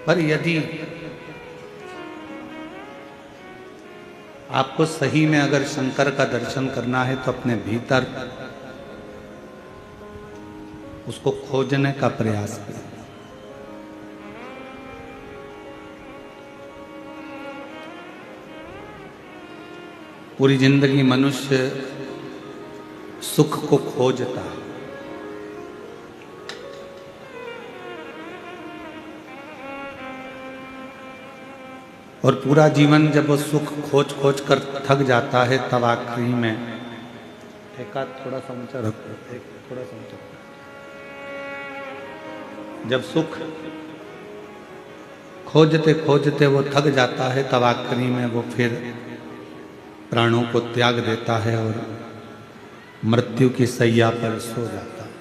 पर यदि आपको सही में अगर शंकर का दर्शन करना है तो अपने भीतर उसको खोजने का प्रयास करें। पूरी जिंदगी मनुष्य सुख को खोजता है और पूरा जीवन जब वो सुख खोज खोज कर थक जाता है तब आखिरी में एक हाथ थोड़ा सा ऊंचा रखो, थोड़ा सा ऊंचा। जब सुख खोजते खोजते वो थक जाता है तब आखिरी में वो फिर प्राणों को त्याग देता है और मृत्यु की सैया पर सो जाता है।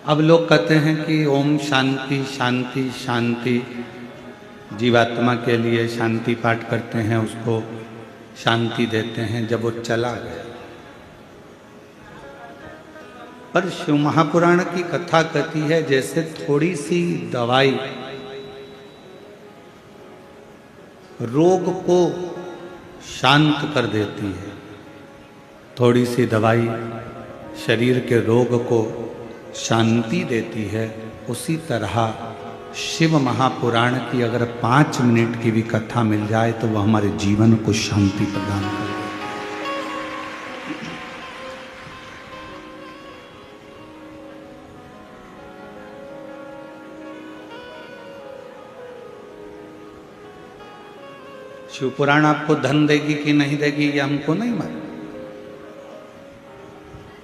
अब लोग कहते हैं कि ओम शांति शांति शांति, जीवात्मा के लिए शांति पाठ करते हैं, उसको शांति देते हैं जब वो चला गया। पर शिव महापुराण की कथा कहती है जैसे थोड़ी सी दवाई रोग को शांत कर देती है, थोड़ी सी दवाई शरीर के रोग को शांति देती है, उसी तरह शिव महापुराण की अगर 5 मिनट की भी कथा मिल जाए तो वह हमारे जीवन को शांति प्रदान करे। शिव पुराण आपको धन देगी कि नहीं देगी ये हमको नहीं मालूम।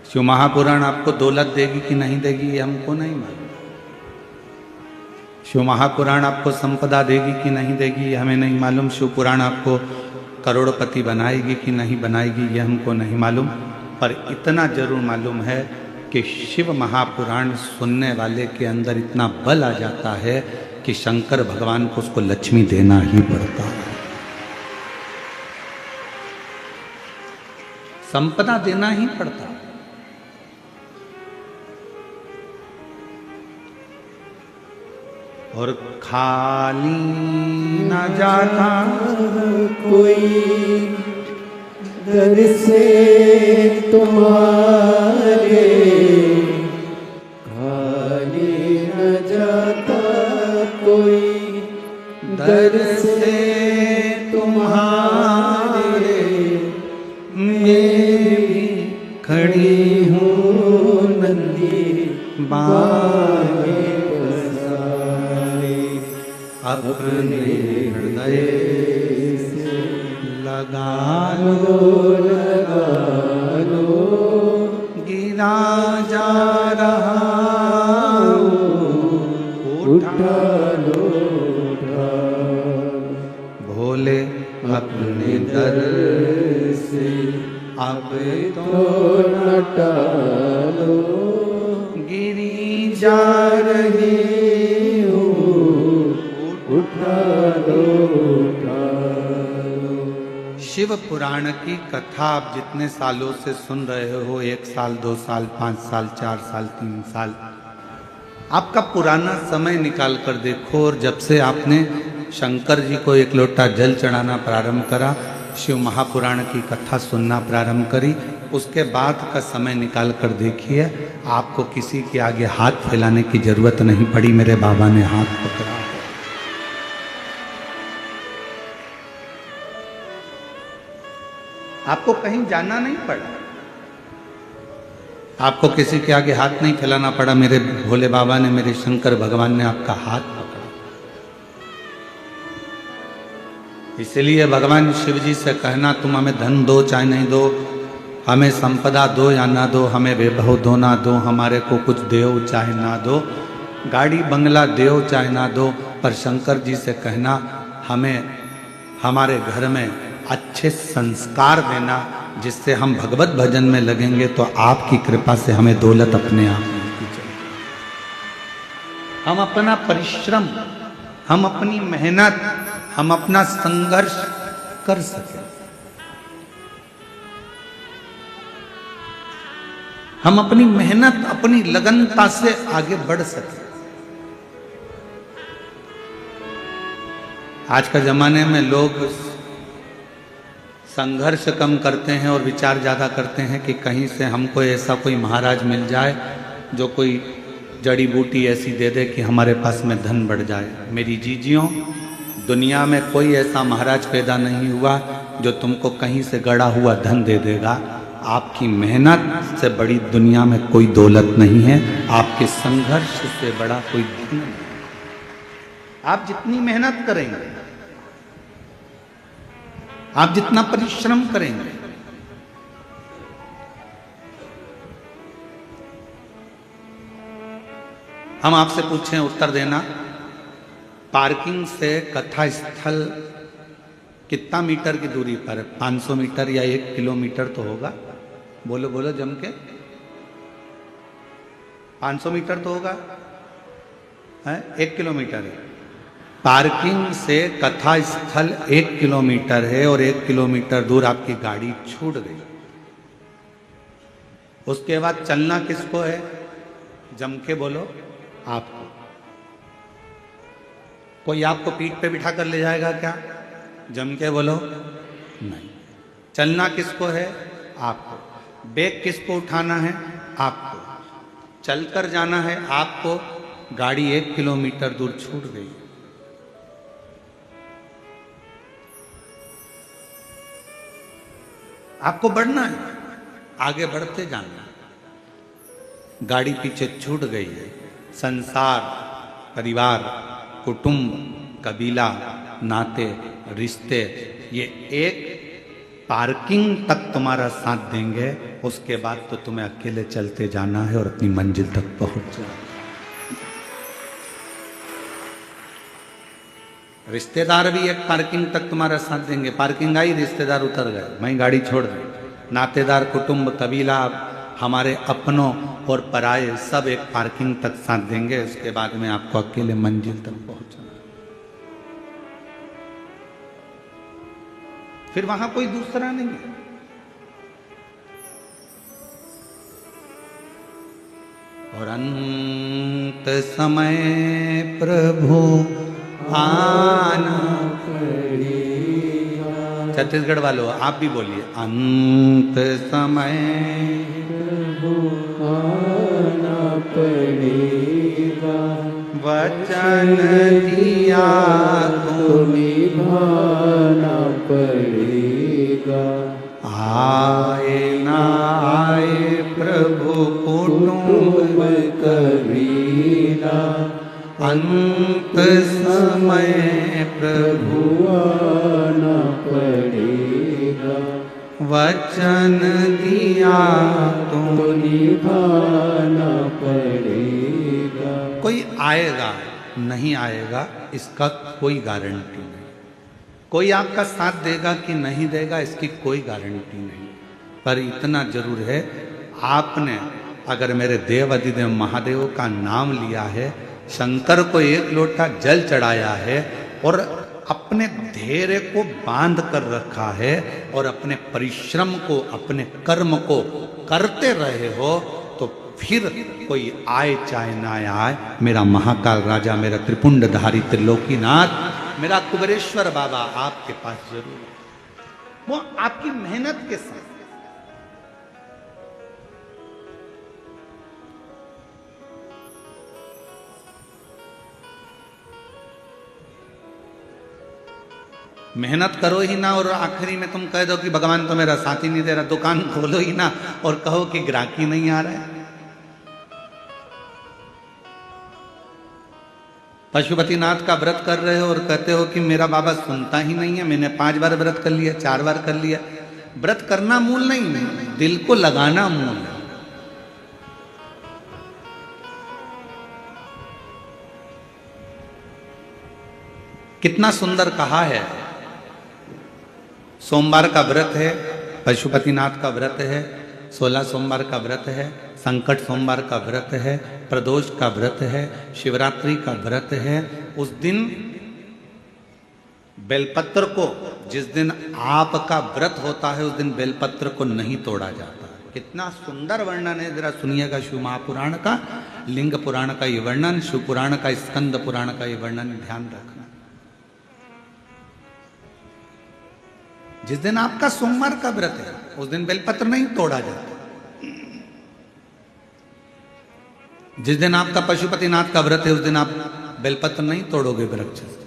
शिव महापुराण आपको दौलत देगी कि नहीं देगी ये हमको नहीं मालूम। शिव महापुराण आपको संपदा देगी कि नहीं देगी ये हमें नहीं मालूम। शिव पुराण आपको करोड़पति बनाएगी कि नहीं बनाएगी ये हमको नहीं मालूम। पर इतना जरूर मालूम है कि शिव महापुराण सुनने वाले के अंदर इतना बल आ जाता है कि शंकर भगवान को उसको लक्ष्मी देना ही पड़ता है, संपदा देना ही पड़ता है। और खाली न जाता कोई दर से तुम्हारे, खाली न जाता कोई दर से तुम्हारे। मैं भी खड़ी हूँ नंदी बागे अपने हृदय से लगा लो, गिरा जा रहा उठा लो, भोले अपने दर से अब तो न टालो, गिरी जा रही शिव पुराण की कथा आप जितने सालों से सुन रहे हो, 1 साल 2 साल 5 साल 4 साल 3 साल, आपका पुराना समय निकाल कर देखो और जब से आपने शंकर जी को 1 लोटा जल चढ़ाना प्रारंभ करा, शिव महापुराण की कथा सुनना प्रारंभ करी, उसके बाद का समय निकाल कर देखिए, आपको किसी के आगे हाथ फैलाने की जरूरत नहीं पड़ी। मेरे बाबा ने हाथ पकड़ा, आपको कहीं जाना नहीं पड़ा, आपको किसी के आगे हाथ नहीं फैलाना पड़ा। मेरे भोले बाबा ने, मेरे शंकर भगवान ने आपका हाथ पकड़ा। इसलिए भगवान शिव जी से कहना तुम हमें धन दो चाहे नहीं दो, हमें संपदा दो या ना दो, हमें वैभव दो ना दो, हमारे को कुछ दो चाहे ना दो, गाड़ी बंगला दो चाहे ना दो, पर शंकर जी से कहना हमें हमारे घर में अच्छे संस्कार देना, जिससे हम भगवत भजन में लगेंगे तो आपकी कृपा से हमें दौलत अपने आप मिलती चलेगी। हम अपना परिश्रम, हम अपनी मेहनत, हम अपना संघर्ष कर सके। हम अपनी मेहनत, अपनी लगनता से आगे बढ़ सके। आज का जमाने में लोग संघर्ष कम करते हैं और विचार ज़्यादा करते हैं कि कहीं से हमको ऐसा कोई महाराज मिल जाए जो कोई जड़ी बूटी ऐसी दे दे कि हमारे पास में धन बढ़ जाए। मेरी जीजियों, दुनिया में कोई ऐसा महाराज पैदा नहीं हुआ जो तुमको कहीं से गड़ा हुआ धन दे देगा। आपकी मेहनत से बड़ी दुनिया में कोई दौलत नहीं है, आपके संघर्ष से बड़ा कोई धन नहीं। आप जितनी मेहनत करेंगे, आप जितना परिश्रम करेंगे, हम आपसे पूछें, उत्तर देना। पार्किंग से कथा स्थल कितना मीटर की दूरी पर है? 500 मीटर या 1 किलोमीटर तो होगा। बोलो बोलो जम के। 500 मीटर तो होगा, है? 1 किलोमीटर है। पार्किंग से कथा स्थल 1 किलोमीटर है और 1 किलोमीटर दूर आपकी गाड़ी छूट गई। उसके बाद चलना किसको है? जम के बोलो, आपको। कोई आपको पीठ पे बिठा कर ले जाएगा क्या? जम के बोलो, नहीं। चलना किसको है? आपको। बैग किसको उठाना है? आपको। चलकर जाना है आपको। गाड़ी 1 किलोमीटर दूर छूट गई। आपको बढ़ना है, आगे बढ़ते जाना। गाड़ी पीछे छूट गई है। संसार, परिवार, कुटुंब, कबीला, नाते, रिश्ते, ये एक पार्किंग तक तुम्हारा साथ देंगे। उसके बाद तो तुम्हें अकेले चलते जाना है और अपनी मंजिल तक पहुंच जाना। रिश्तेदार भी एक पार्किंग तक तुम्हारा साथ देंगे। पार्किंग आई, रिश्तेदार उतर गए, वहीं गाड़ी छोड़ दी। नातेदार, कुटुंब, कबीला, हमारे अपनों और पराये सब एक पार्किंग तक साथ देंगे। उसके बाद में आपको अकेले मंजिल तक पहुंचना। फिर वहां कोई दूसरा नहीं है। और अंत समय प्रभु आना पड़ेगा। छत्तीसगढ़ वालों आप भी बोलिए, अंत समय प्रभु आना पड़ेगा। वचन दिया तो निभाना पड़ेगा। आए ना आए प्रभु कुटुंब कबीला, अंत समय प्रभु आना पड़ेगा। वचन दिया तो निभाना पड़ेगा। कोई आएगा नहीं आएगा इसका कोई गारंटी नहीं। कोई आपका साथ देगा कि नहीं देगा इसकी कोई गारंटी नहीं। पर इतना जरूर है, आपने अगर मेरे देव अधिदेव महादेव का नाम लिया है, शंकर को 1 लोटा जल चढ़ाया है और अपने धैर्य को बांध कर रखा है और अपने परिश्रम को, अपने कर्म को करते रहे हो, तो फिर कोई आए चाहे ना आए, मेरा महाकाल राजा, मेरा त्रिपुंडधारी त्रिलोकीनाथ, मेरा कुबेरेश्वर बाबा आपके पास जरूर है। वो आपकी मेहनत के साथ। मेहनत करो ही ना और आखिरी में तुम कह दो कि भगवान तो मेरा साथ ही नहीं दे रहा। दुकान खोलो ही ना और कहो कि ग्राहकी नहीं आ रहा है। पशुपतिनाथ का व्रत कर रहे हो और कहते हो कि मेरा बाबा सुनता ही नहीं है। मैंने 5 बार व्रत कर लिया, 4 बार कर लिया। व्रत करना मूल नहीं है, दिल को लगाना मूल है। कितना सुंदर कहा है। सोमवार का व्रत है, पशुपतिनाथ का व्रत है, 16 सोमवार का व्रत है, संकट सोमवार का व्रत है, प्रदोष का व्रत है, शिवरात्रि का व्रत है। उस दिन बेलपत्र को, जिस दिन आपका व्रत होता है उस दिन बेलपत्र को नहीं तोड़ा जाता है। कितना सुंदर वर्णन है, जरा सुनिएगा शिव महापुराण का, लिंग पुराण का ये वर्णन, शिव पुराण का, स्कंद पुराण का ये वर्णन, ध्यान रखना। जिस दिन आपका सोमवार का व्रत है उस दिन बेलपत्र नहीं तोड़ा जाता। जिस दिन आपका पशुपतिनाथ का व्रत है उस दिन आप बेलपत्र नहीं तोड़ोगे वृक्ष से।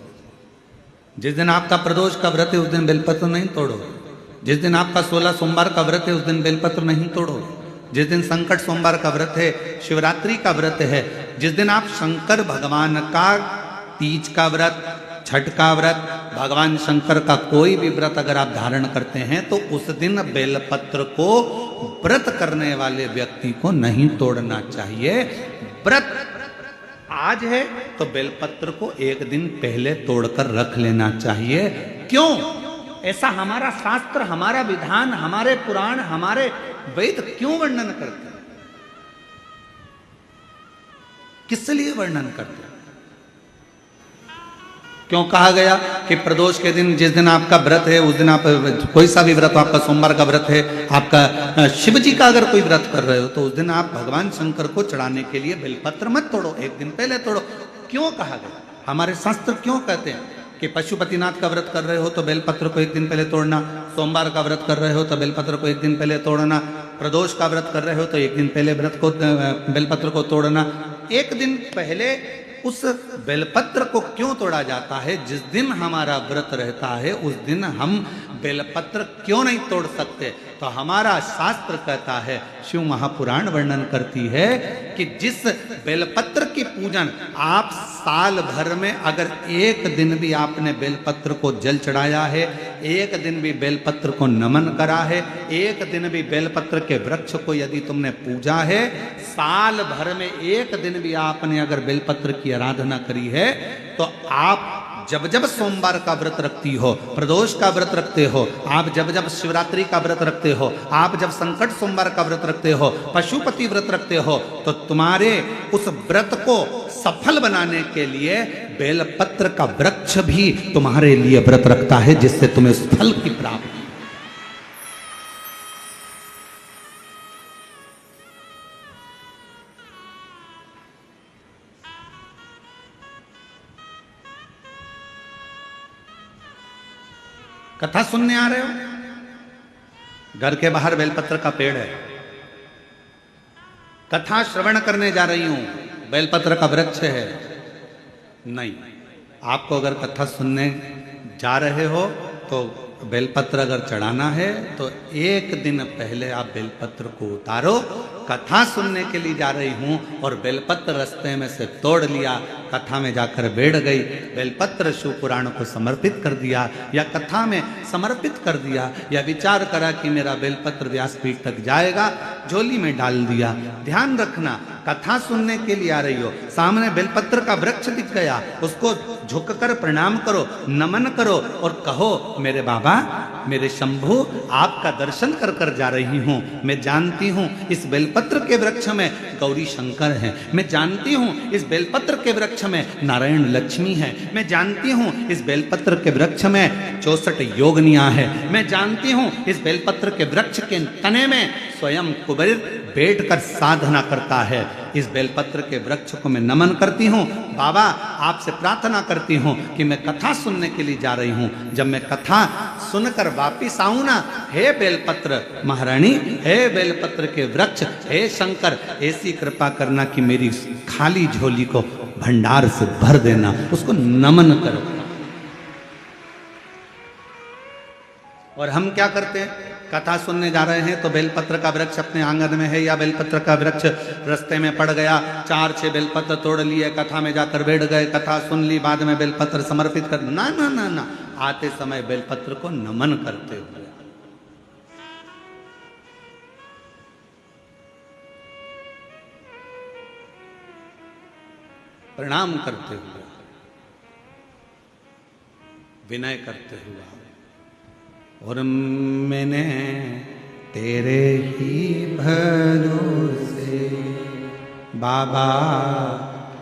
जिस दिन आपका प्रदोष का व्रत है उस दिन बेलपत्र नहीं तोड़ोगे। जिस दिन आपका 16 सोमवार का व्रत है उस दिन बेलपत्र नहीं तोड़ोगे। जिस दिन संकट सोमवार का व्रत है, शिवरात्रि का व्रत है, जिस दिन आप शंकर भगवान का तीज का व्रत, छठ का व्रत, भगवान शंकर का कोई भी व्रत अगर आप धारण करते हैं तो उस दिन बेलपत्र को व्रत करने वाले व्यक्ति को नहीं तोड़ना चाहिए। व्रत आज है तो बेलपत्र को एक दिन पहले तोड़कर रख लेना चाहिए। क्यों? ऐसा हमारा शास्त्र, हमारा विधान, हमारे पुराण, हमारे वेद क्यों वर्णन करते हैं? किस लिए वर्णन करते हैं? क्यों कहा गया कि प्रदोष के दिन, जिस दिन आपका व्रत है उस दिन आप कोई सा भी व्रत, आपका सोमवार का व्रत है, आपका शिव जी का अगर कोई व्रत कर रहे हो तो उस दिन आप भगवान शंकर को चढ़ाने के लिए बेलपत्र मत तोड़ो, एक दिन पहले तोड़ो। क्यों कहा गया? हमारे शास्त्र क्यों कहते हैं कि पशुपतिनाथ का व्रत कर रहे हो तो बेलपत्र को एक दिन पहले तोड़ना, सोमवार का व्रत कर रहे हो तो बेलपत्र को एक दिन पहले तोड़ना, प्रदोष का व्रत कर रहे हो तो एक दिन पहले बेलपत्र को तोड़ना। एक दिन पहले उस बेलपत्र को क्यों तोड़ा जाता है? जिस दिन हमारा व्रत रहता है उस दिन हम बेलपत्र क्यों नहीं तोड़ सकते? तो हमारा शास्त्र कहता है, शिव महापुराण वर्णन करती है कि जिस बेलपत्र की पूजन आप साल भर में अगर एक दिन भी आपने बेलपत्र को जल चढ़ाया है, एक दिन भी बेलपत्र को नमन करा है, एक दिन भी बेलपत्र के वृक्ष को यदि तुमने पूजा है, साल भर में एक दिन भी आपने अगर बेलपत्र की आराधना करी है, तो आप जब जब सोमवार का व्रत रखती हो, प्रदोष का व्रत रखते हो, आप जब जब शिवरात्रि का व्रत रखते हो, आप जब संकट सोमवार का व्रत रखते हो, पशुपति व्रत रखते हो, तो तुम्हारे उस व्रत को सफल बनाने के लिए बेलपत्र का वृक्ष भी तुम्हारे लिए व्रत रखता है, जिससे तुम्हें उस फल की प्राप्ति। कथा सुनने आ रहे हो? घर के बाहर बेलपत्र का पेड़ है, कथा श्रवण करने जा रही हूं, बेलपत्र का वृक्ष है। नहीं, आपको अगर कथा सुनने जा रहे हो तो बेलपत्र अगर चढ़ाना है तो एक दिन पहले आप बेलपत्र को उतारो। कथा सुनने के लिए जा रही हूं और बेलपत्र रास्ते में से तोड़ लिया, कथा में जाकर बैठ गई, बेलपत्र शिव पुराण को समर्पित कर दिया या कथा में समर्पित कर दिया, या विचार करा कि मेरा बेलपत्र व्यासपीठ तक जाएगा, झोली में डाल दिया। ध्यान रखना, कथा सुनने के लिए आ रही हो, सामने बेलपत्र का वृक्ष दिख गया, उसको झुककर प्रणाम करो, नमन करो और कहो, मेरे बाबा, मेरे शंभु, आपका दर्शन कर कर जा रही हूं। मैं जानती हूं इस बेलपत्र के वृक्ष में गौरी शंकर हैं, मैं जानती हूं इस बेलपत्र के वृक्ष में नारायण लक्ष्मी है, मैं जानती हूं इस बेलपत्र के वृक्ष में 64 योगनियां हैं, मैं जानती हूं इस बेलपत्र के वृक्ष के तने में स्वयं कुबेर बैठकर साधना करता है। इस बेलपत्र के वृक्ष को मैं नमन करती हूँ। बाबा, आपसे प्रार्थना करती हूँ कि मैं कथा सुनने के लिए जा रही हूँ, जब मैं कथा सुनकर वापिस आऊँ ना, हे बेलपत्र महारानी, हे बेलपत्र के वृक्ष, हे शंकर, ऐसी कृपा करना कि मेरी खाली झोली को भंडार से भर देना, उसको नमन करो। और हम क्या करते हैं? कथा सुनने जा रहे हैं तो बेलपत्र का वृक्ष अपने आंगन में है या बेलपत्र का वृक्ष रास्ते में पड़ गया, 4-6 बेलपत्र तोड़ लिए, कथा में जाकर बैठ गए, कथा सुन ली, बाद में बेलपत्र समर्पित कर, ना ना ना ना, आते समय बेलपत्र को नमन करते हुए, प्रणाम करते हुए, विनय करते हुए, और मैंने तेरे ही भरोसे बाबा,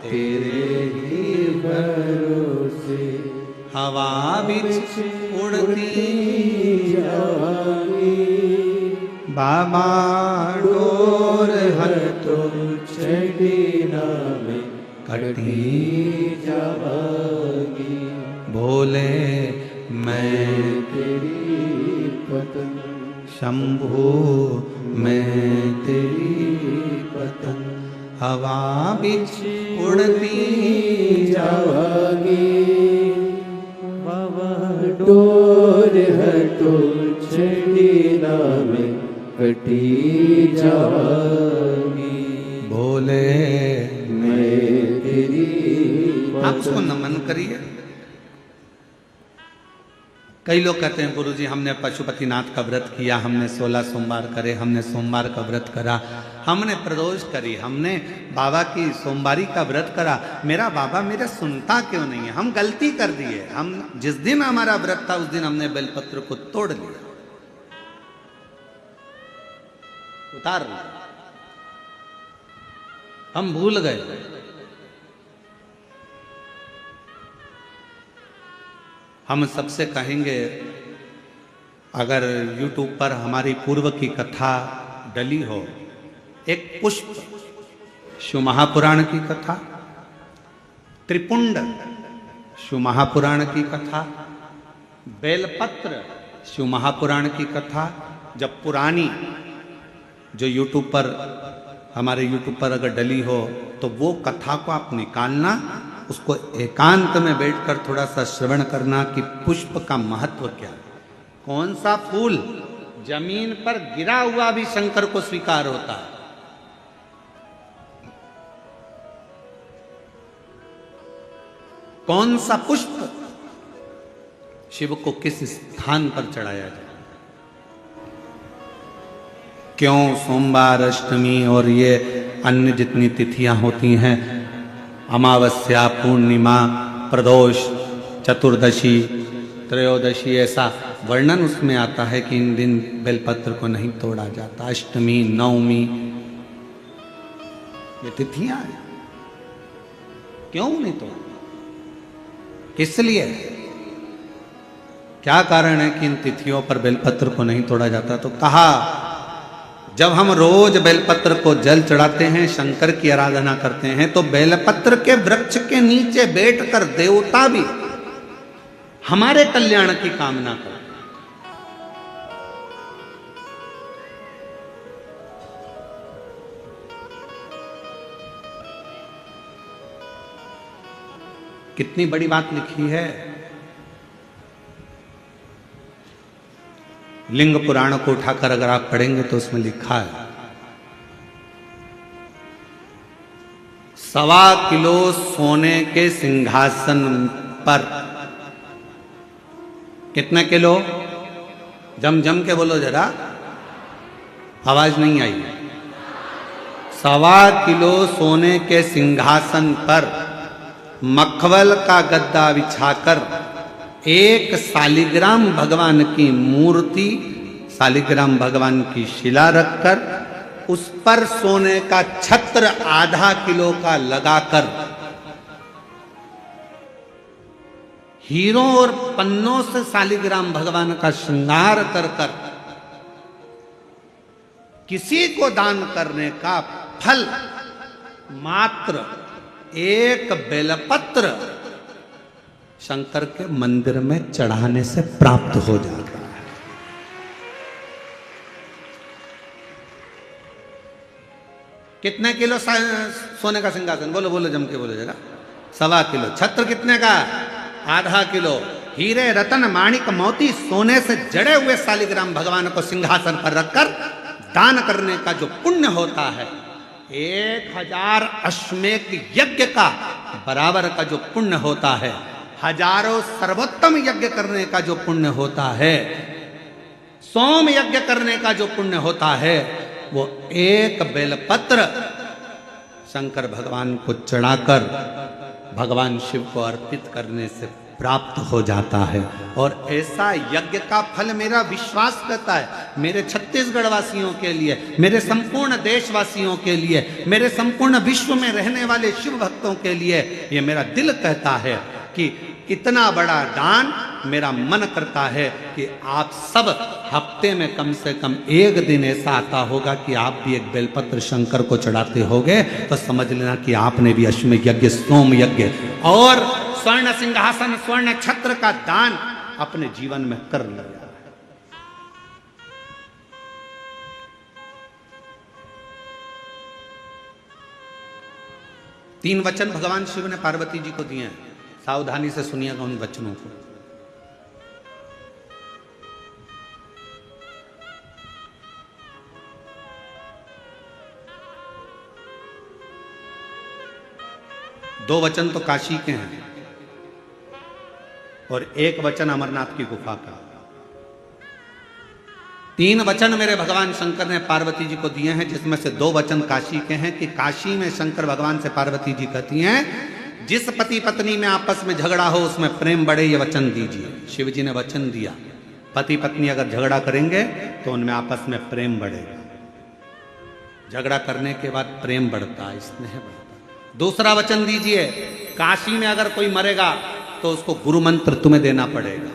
तेरे ही भरोसे हवा बिच उड़ती जाऊंगी, बाबा डोर हटो छड़ी नामे कटी जावागी। बोले मैं तेरी पतंग शंभू मैं तेरी पतंग हवा बिच उड़ती जावागी। बाबा डोर हटो छड़ी नामे कटी जावागी। बोले मैं तेरी आप उसको नमन करिए। कई लोग कहते हैं गुरुजी हमने पशुपतिनाथ का व्रत किया, हमने 16 सोमवार करे, हमने सोमवार का व्रत करा, हमने प्रदोष करी, हमने बाबा की सोमवारी का व्रत करा, मेरा बाबा मेरा सुनता क्यों नहीं है? हम गलती कर दिए। हम जिस दिन हमारा व्रत था उस दिन हमने बेलपत्र को तोड़ लिया, उतार लिया, हम भूल गए। हम सबसे कहेंगे अगर YouTube पर हमारी पूर्व की कथा डली हो, एक पुष्प शिव महापुराण की कथा, त्रिपुंड शिव महापुराण की कथा, बेलपत्र शिव महापुराण की कथा, जब पुरानी जो YouTube पर हमारे YouTube पर अगर डली हो तो वो कथा को आप निकालना, उसको एकांत में बैठकर थोड़ा सा श्रवण करना कि पुष्प का महत्व क्या है। कौन सा फूल जमीन पर गिरा हुआ भी शंकर को स्वीकार होता है। कौन सा पुष्प शिव को किस स्थान पर चढ़ाया जाए। क्यों सोमवार, अष्टमी और ये अन्य जितनी तिथियां होती हैं, अमावस्या, पूर्णिमा, प्रदोष, चतुर्दशी, त्रयोदशी, ऐसा वर्णन उसमें आता है कि इन दिन बेलपत्र को नहीं तोड़ा जाता। अष्टमी, नवमी, ये तिथियां हैं, क्यों नहीं तोड़ा? किस लिए? क्या कारण है कि इन तिथियों पर बेलपत्र को नहीं तोड़ा जाता? तो कहा जब हम रोज बेलपत्र को जल चढ़ाते हैं, शंकर की आराधना करते हैं, तो बेलपत्र के वृक्ष के नीचे बैठकर देवता भी हमारे कल्याण की कामना करते हैं। कितनी बड़ी बात लिखी है। लिंग पुराण को उठाकर अगर आप पढ़ेंगे तो उसमें लिखा है 1.25 किलो सोने के सिंहासन पर, कितना किलो? जम के बोलो जरा, आवाज नहीं आई। 1.25 किलो सोने के सिंहासन पर मखमल का गद्दा बिछाकर एक शालिग्राम भगवान की मूर्ति, शालिग्राम भगवान की शिला रखकर उस पर सोने का छत्र 0.5 किलो का लगाकर हीरों और पन्नों से शालिग्राम भगवान का श्रृंगार कर कर किसी को दान करने का फल मात्र एक बेलपत्र शंकर के मंदिर में चढ़ाने से प्राप्त हो जाता है। कितने किलो सोने का सिंहासन? बोलो बोलो, जम के बोलो जरा। 1.25 किलो। छत्र कितने का? 0.5 किलो। हीरे, रतन, माणिक, मोती, सोने से जड़े हुए शालिग्राम भगवान को सिंहासन पर रखकर दान करने का जो पुण्य होता है, 1000 अश्वमेध यज्ञ का बराबर का जो पुण्य होता है, हजारों सर्वोत्तम यज्ञ करने का जो पुण्य होता है, सोम यज्ञ करने का जो पुण्य होता है, वो एक बेलपत्र शंकर भगवान को चढ़ाकर भगवान शिव को अर्पित करने से प्राप्त हो जाता है। और ऐसा यज्ञ का फल मेरा विश्वास करता है, मेरे छत्तीसगढ़ वासियों के लिए, मेरे संपूर्ण देशवासियों के लिए, मेरे संपूर्ण विश्व में रहने वाले शिव भक्तों के लिए, ये मेरा दिल कहता है कि इतना बड़ा दान मेरा मन करता है कि आप सब हफ्ते में कम से कम एक दिन ऐसा आता होगा कि आप भी एक बेलपत्र शंकर को चढ़ाते होगे, तो समझ लेना कि आपने भी अश्वमेध यज्ञ, सोम यज्ञ और स्वर्ण सिंहासन, स्वर्ण छत्र का दान अपने जीवन में कर लिया। तीन वचन भगवान शिव ने पार्वती जी को दिए हैं, सावधानी से सुनिएगा उन वचनों को। दो वचन तो काशी के हैं और एक वचन अमरनाथ की गुफा का। तीन वचन मेरे भगवान शंकर ने पार्वती जी को दिए हैं, जिसमें से दो वचन काशी के हैं कि काशी में शंकर भगवान से पार्वती जी कहती हैं, जिस पति पत्नी में आपस में झगड़ा हो उसमें प्रेम बढ़े, ये वचन दीजिए। शिव जी ने वचन दिया, पति पत्नी अगर झगड़ा करेंगे तो उनमें आपस में प्रेम बढ़ेगा। झगड़ा करने के बाद प्रेम बढ़ता है, स्नेह बढ़ता है। दूसरा वचन दीजिए, काशी में अगर कोई मरेगा तो उसको गुरु मंत्र तुम्हें देना पड़ेगा,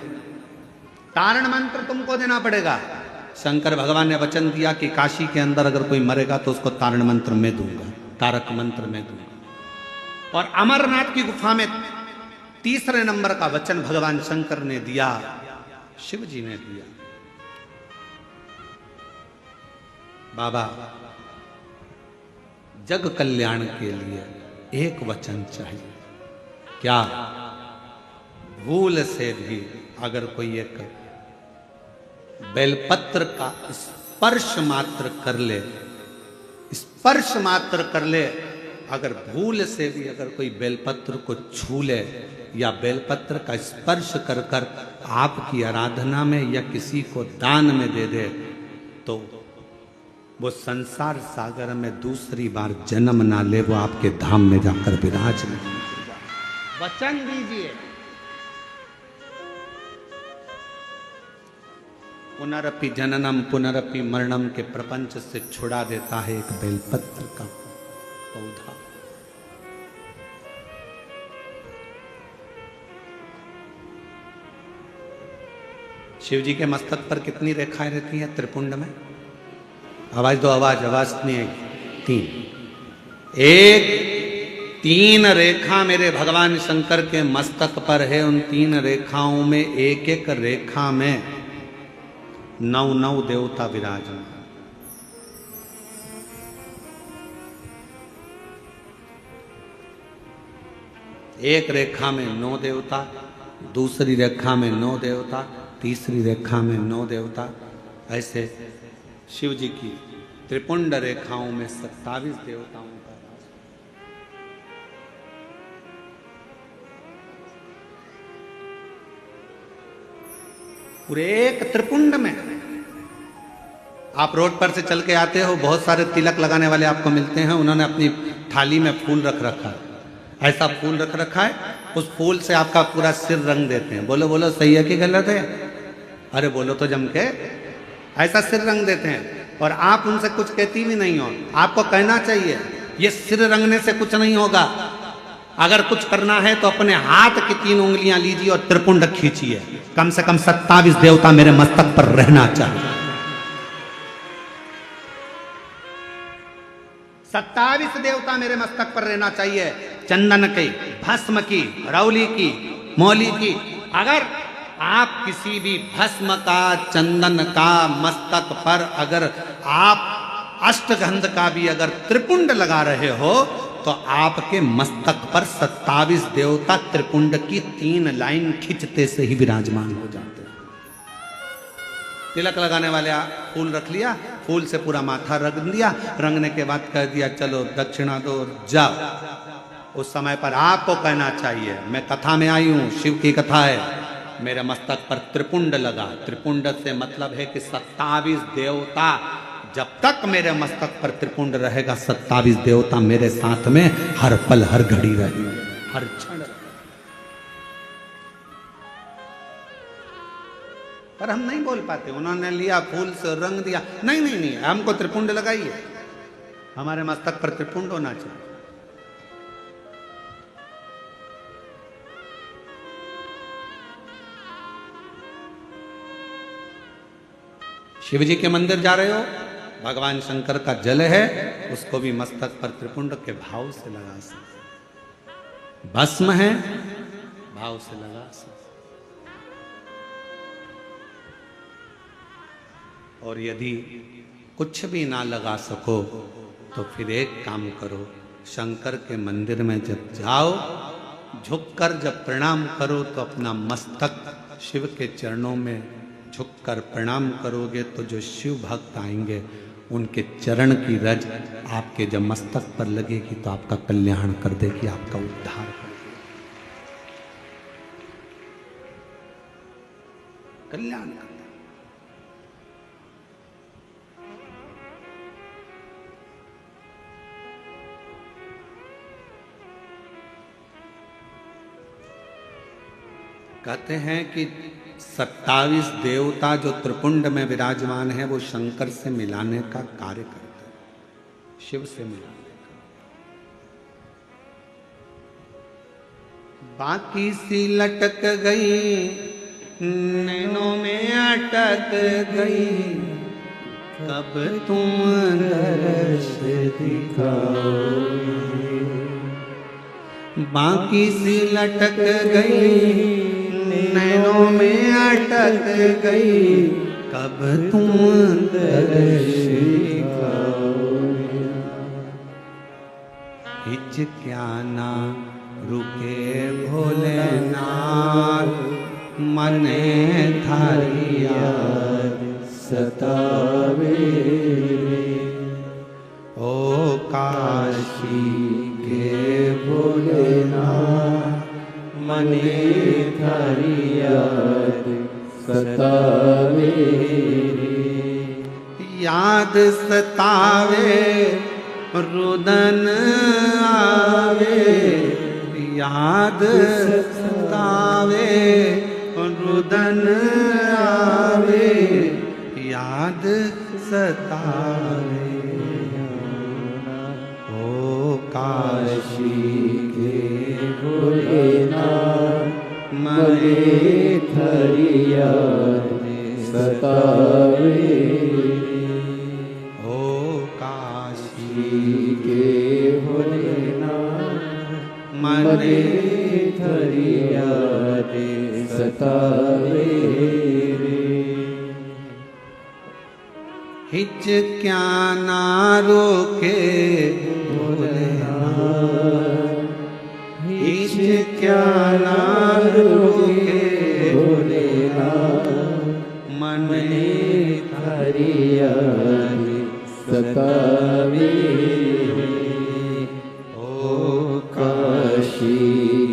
तारण मंत्र तुमको देना पड़ेगा। शंकर भगवान ने वचन दिया कि काशी के अंदर अगर कोई मरेगा तो उसको तारण मंत्र में दूंगा, तारक मंत्र में दूंगा। और अमरनाथ की गुफा में तीसरे नंबर का वचन भगवान शंकर ने दिया, शिव जी ने दिया, बाबा जग कल्याण के लिए एक वचन चाहिए। क्या? भूल से भी अगर कोई एक बेलपत्र का स्पर्श मात्र कर ले, स्पर्श मात्र कर ले, अगर भूल से भी अगर कोई बेलपत्र को छू ले या बेलपत्र का स्पर्श कर कर आपकी आराधना में या किसी को दान में दे दे, तो वो संसार सागर में दूसरी बार जन्म ना ले, वो आपके धाम में जाकर विराज नहीं। वचन दीजिए। पुनरपि जननम पुनरपि मरणम के प्रपंच से छुड़ा देता है एक बेलपत्र का पौधा। शिव जी के मस्तक पर कितनी रेखाएं रहती हैं त्रिपुंड में? आवाज दो, आवाज, आवाज नहीं है। तीन। एक तीन रेखा मेरे भगवान शंकर के मस्तक पर है। उन तीन रेखाओं में एक एक रेखा में 9 देवता विराजमान। एक रेखा में 9 देवता, दूसरी रेखा में 9 देवता, तीसरी रेखा में 9 देवता। ऐसे शिव जी की त्रिपुंड रेखाओं में 27 देवताओं का वास। पूरे एक त्रिपुंड में। आप रोड पर से चल के आते हो, बहुत सारे तिलक लगाने वाले आपको मिलते हैं, उन्होंने अपनी थाली में फूल रख रखा है, ऐसा फूल रख रखा है, उस फूल से आपका पूरा सिर रंग देते हैं। बोलो बोलो, सही है कि गलत है? अरे बोलो तो जम के। ऐसा सिर रंग देते हैं और आप उनसे कुछ कहती भी नहीं हो। आपको कहना चाहिए ये सिर रंगने से कुछ नहीं होगा, अगर कुछ करना है तो अपने हाथ की 3 उंगलियां लीजिए और त्रिपुंड खींचिए। कम से कम 27 देवता मेरे मस्तक पर रहना चाहिए। 27 देवता मेरे मस्तक पर रहना चाहिए। चंदन की, भस्म की, रौली की, मौली की। अगर आप किसी भी भस्म का, चंदन का मस्तक पर अगर आप अष्टगंध का भी अगर त्रिपुंड लगा रहे हो तो आपके मस्तक पर 27 देवता त्रिपुंड की 3 लाइन खींचते से ही विराजमान हो जाते हैं। तिलक लगाने वाले फूल रख लिया, फूल से पूरा माथा रंग दिया, रंगने के बाद कह दिया चलो दक्षिणा दो जाओ। उस समय पर आपको कहना चाहिए, मैं कथा में आई हूं, शिव की कथा है, मेरे मस्तक पर त्रिपुंड लगा। त्रिपुंड से मतलब है कि 27 देवता, जब तक मेरे मस्तक पर त्रिपुंड रहेगा 27 देवता मेरे साथ में हर पल हर घड़ी रहेंगे, हर क्षण। पर हम नहीं बोल पाते। उन्होंने लिया फूल से रंग दिया, नहीं नहीं नहीं, हमको त्रिपुंड लगाइए, हमारे मस्तक पर त्रिपुंड होना चाहिए। शिव जी के मंदिर जा रहे हो, भगवान शंकर का जल है, उसको भी मस्तक पर त्रिपुंड के भाव से लगा सकते। भस्म है, भाव से लगा सकते। और यदि कुछ भी ना लगा सको तो फिर एक काम करो, शंकर के मंदिर में जब जाओ, झुककर जब प्रणाम करो तो अपना मस्तक शिव के चरणों में झुककर प्रणाम करोगे तो जो शिव भक्त आएंगे उनके चरण की रज आपके जब मस्तक पर लगेगी तो आपका कल्याण कर देगी, आपका उद्धार कर देगी, कल्याण कर देगी। कहते हैं कि 27 देवता जो त्रिपुंड में विराजमान है वो शंकर से मिलाने का कार्य करते हैं, शिव से मिलाने का। बाकी सी लटक गई, नैनों में अटक गई, कब तुम दर्श दिखाओगे। बाकी सी लटक गई, नैनों में अटक गई, कब तुम दर्श दिखाओगे। हिचक्याना रुके भोलेनाथ, मने थारी याद सतावे। ओ काशी के भोलेनाथ, मने थारी याद सतावे। याद सतावे रुदन आवे, याद सतावे रुदन आवे, याद सतावे। ओ काशी के भोलेनाथ, मने थारी याद सतावे। ओ काशी के भोलेनाथ, मने थारी याद सतावे। हिचक्याना रोके भोलेनाथ, हिचक्याना रोके भोलेनाथ, मने थारी याद सतावे। ओ काशी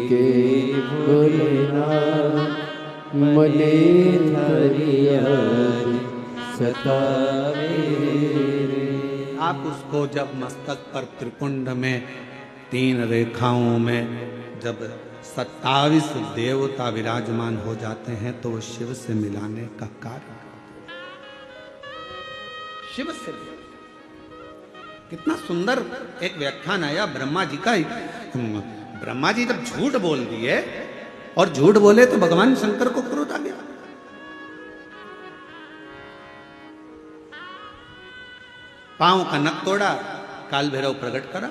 के भोलेनाथ, मने थारी याद सतावे। आप उसको जब मस्तक पर त्रिपुंड में 3 रेखाओं में जब 27 देवता विराजमान हो जाते हैं तो वो शिव से मिलाने का कार्य करते हैं। शिव से कितना सुंदर एक व्याख्यान आया ब्रह्मा जी का। ब्रह्मा जी जब झूठ बोल दिए और झूठ बोले तो भगवान शंकर को क्रोध आ गया। पांव का नख तोड़ा, काल भैरव प्रकट करा,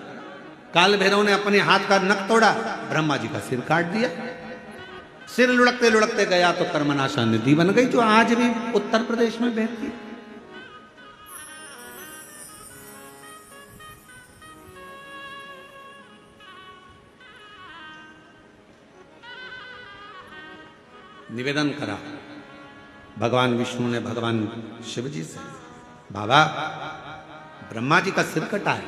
काल भैरव ने अपने हाथ का नख तोड़ा, ब्रह्मा जी का सिर काट दिया। सिर लुढ़कते लुढ़कते गया तो कर्मनाशा नदी बन गई जो आज भी उत्तर प्रदेश में बहती है। निवेदन करा भगवान विष्णु ने भगवान शिव जी से, बाबा ब्रह्मा जी का सिर कटा है,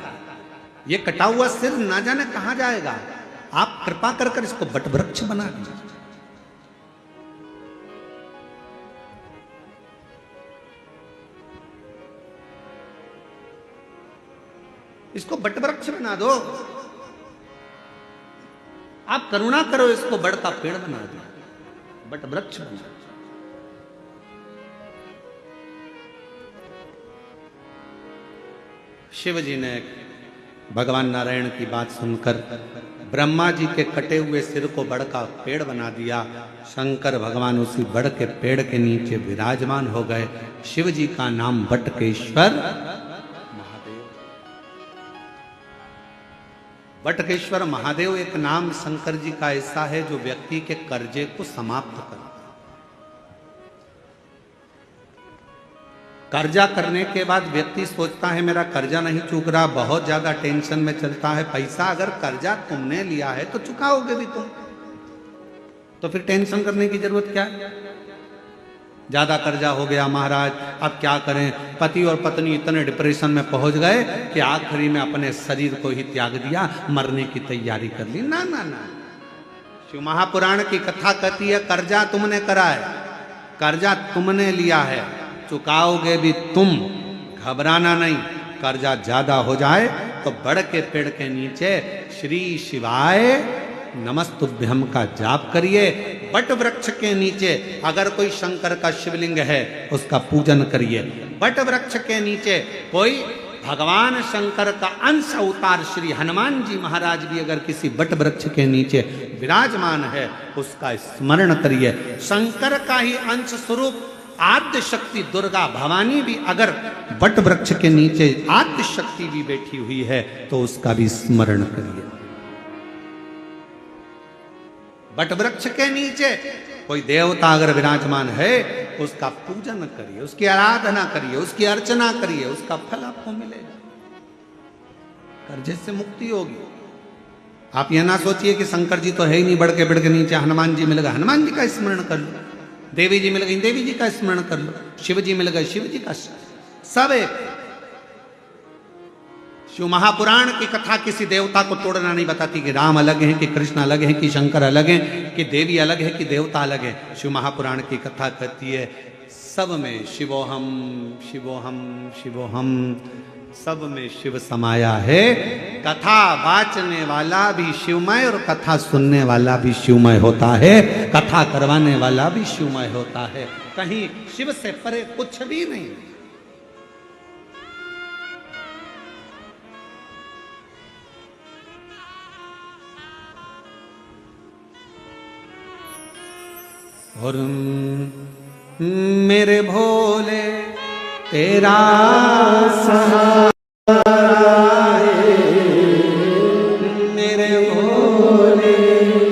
ये कटा हुआ सिर ना जाने कहां जाएगा, आप कृपा कर कर इसको बट वृक्ष बना दीजिए। इसको बट वृक्ष बना दो, आप करुणा करो, इसको बड़ का पेड़ बना दो, बट वृक्ष बना दो। शिव जी ने भगवान नारायण की बात सुनकर ब्रह्मा जी के कटे हुए सिर को बड़ का पेड़ बना दिया। शंकर भगवान उसी बड़ के पेड़ के नीचे विराजमान हो गए। शिव जी का नाम बटकेश्वर महादेव। बटकेश्वर महादेव एक नाम शंकर जी का ऐसा है जो व्यक्ति के कर्जे को समाप्त करता है। कर्जा करने के बाद व्यक्ति सोचता है मेरा कर्जा नहीं चूक रहा, बहुत ज्यादा टेंशन में चलता है। पैसा अगर कर्जा तुमने लिया है तो चुकाओगे भी तुम, तो फिर टेंशन करने की जरूरत क्या है। ज्यादा कर्जा हो गया महाराज, अब क्या करें। पति और पत्नी इतने डिप्रेशन में पहुंच गए कि आखिरी में अपने शरीर को ही त्याग दिया, मरने की तैयारी कर ली। ना ना ना, शिव महापुराण की कथा कहती है कर्जा तुमने करा है, कर्जा तुमने लिया है, चुकाओगे भी तुम, घबराना नहीं। कर्जा ज्यादा हो जाए तो बड़ के पेड़ के नीचे श्री शिवाय नमस्तुभ्यम का जाप करिए। बट वृक्ष के नीचे अगर कोई शंकर का शिवलिंग है उसका पूजन करिए। बट वृक्ष के नीचे कोई भगवान शंकर का अंश अवतार श्री हनुमान जी महाराज भी अगर किसी बट वृक्ष के नीचे विराजमान है उसका स्मरण करिए। शंकर का ही अंश स्वरूप आद्य शक्ति दुर्गा भवानी भी अगर बट वृक्ष के नीचे आद्य शक्ति भी बैठी हुई है तो उसका भी स्मरण करिए। बट वृक्ष के नीचे कोई देवता अगर विराजमान है उसका पूजन करिए, उसकी आराधना करिए, उसकी अर्चना करिए, उसका फल आपको मिलेगा, कर्जे से मुक्ति होगी। आप यह ना सोचिए कि शंकर जी तो है ही नहीं, बढ़ के नीचे हनुमान जी मिल गए, हनुमान जी का स्मरण कर लो। देवी जी मिल गई, देवी जी का स्मरण कर लो। शिव जी मिल गए, शिव जी का। सब एक। शिव महापुराण की कथा किसी देवता को तोड़ना नहीं बताती कि राम अलग है कि कृष्ण अलग है कि शंकर अलग है कि देवी अलग है कि देवता अलग है। शिव महापुराण की कथा कहती है सब में शिवोहम शिवोहम शिवोहम, सब में शिव समाया है। कथा वाचने वाला भी शिवमय और कथा सुनने वाला भी शिवमय होता है, कथा करवाने वाला भी शिवमय होता है। कहीं शिव से परे कुछ भी नहीं। और मेरे भोले तेरा सहारा है, मेरे भोले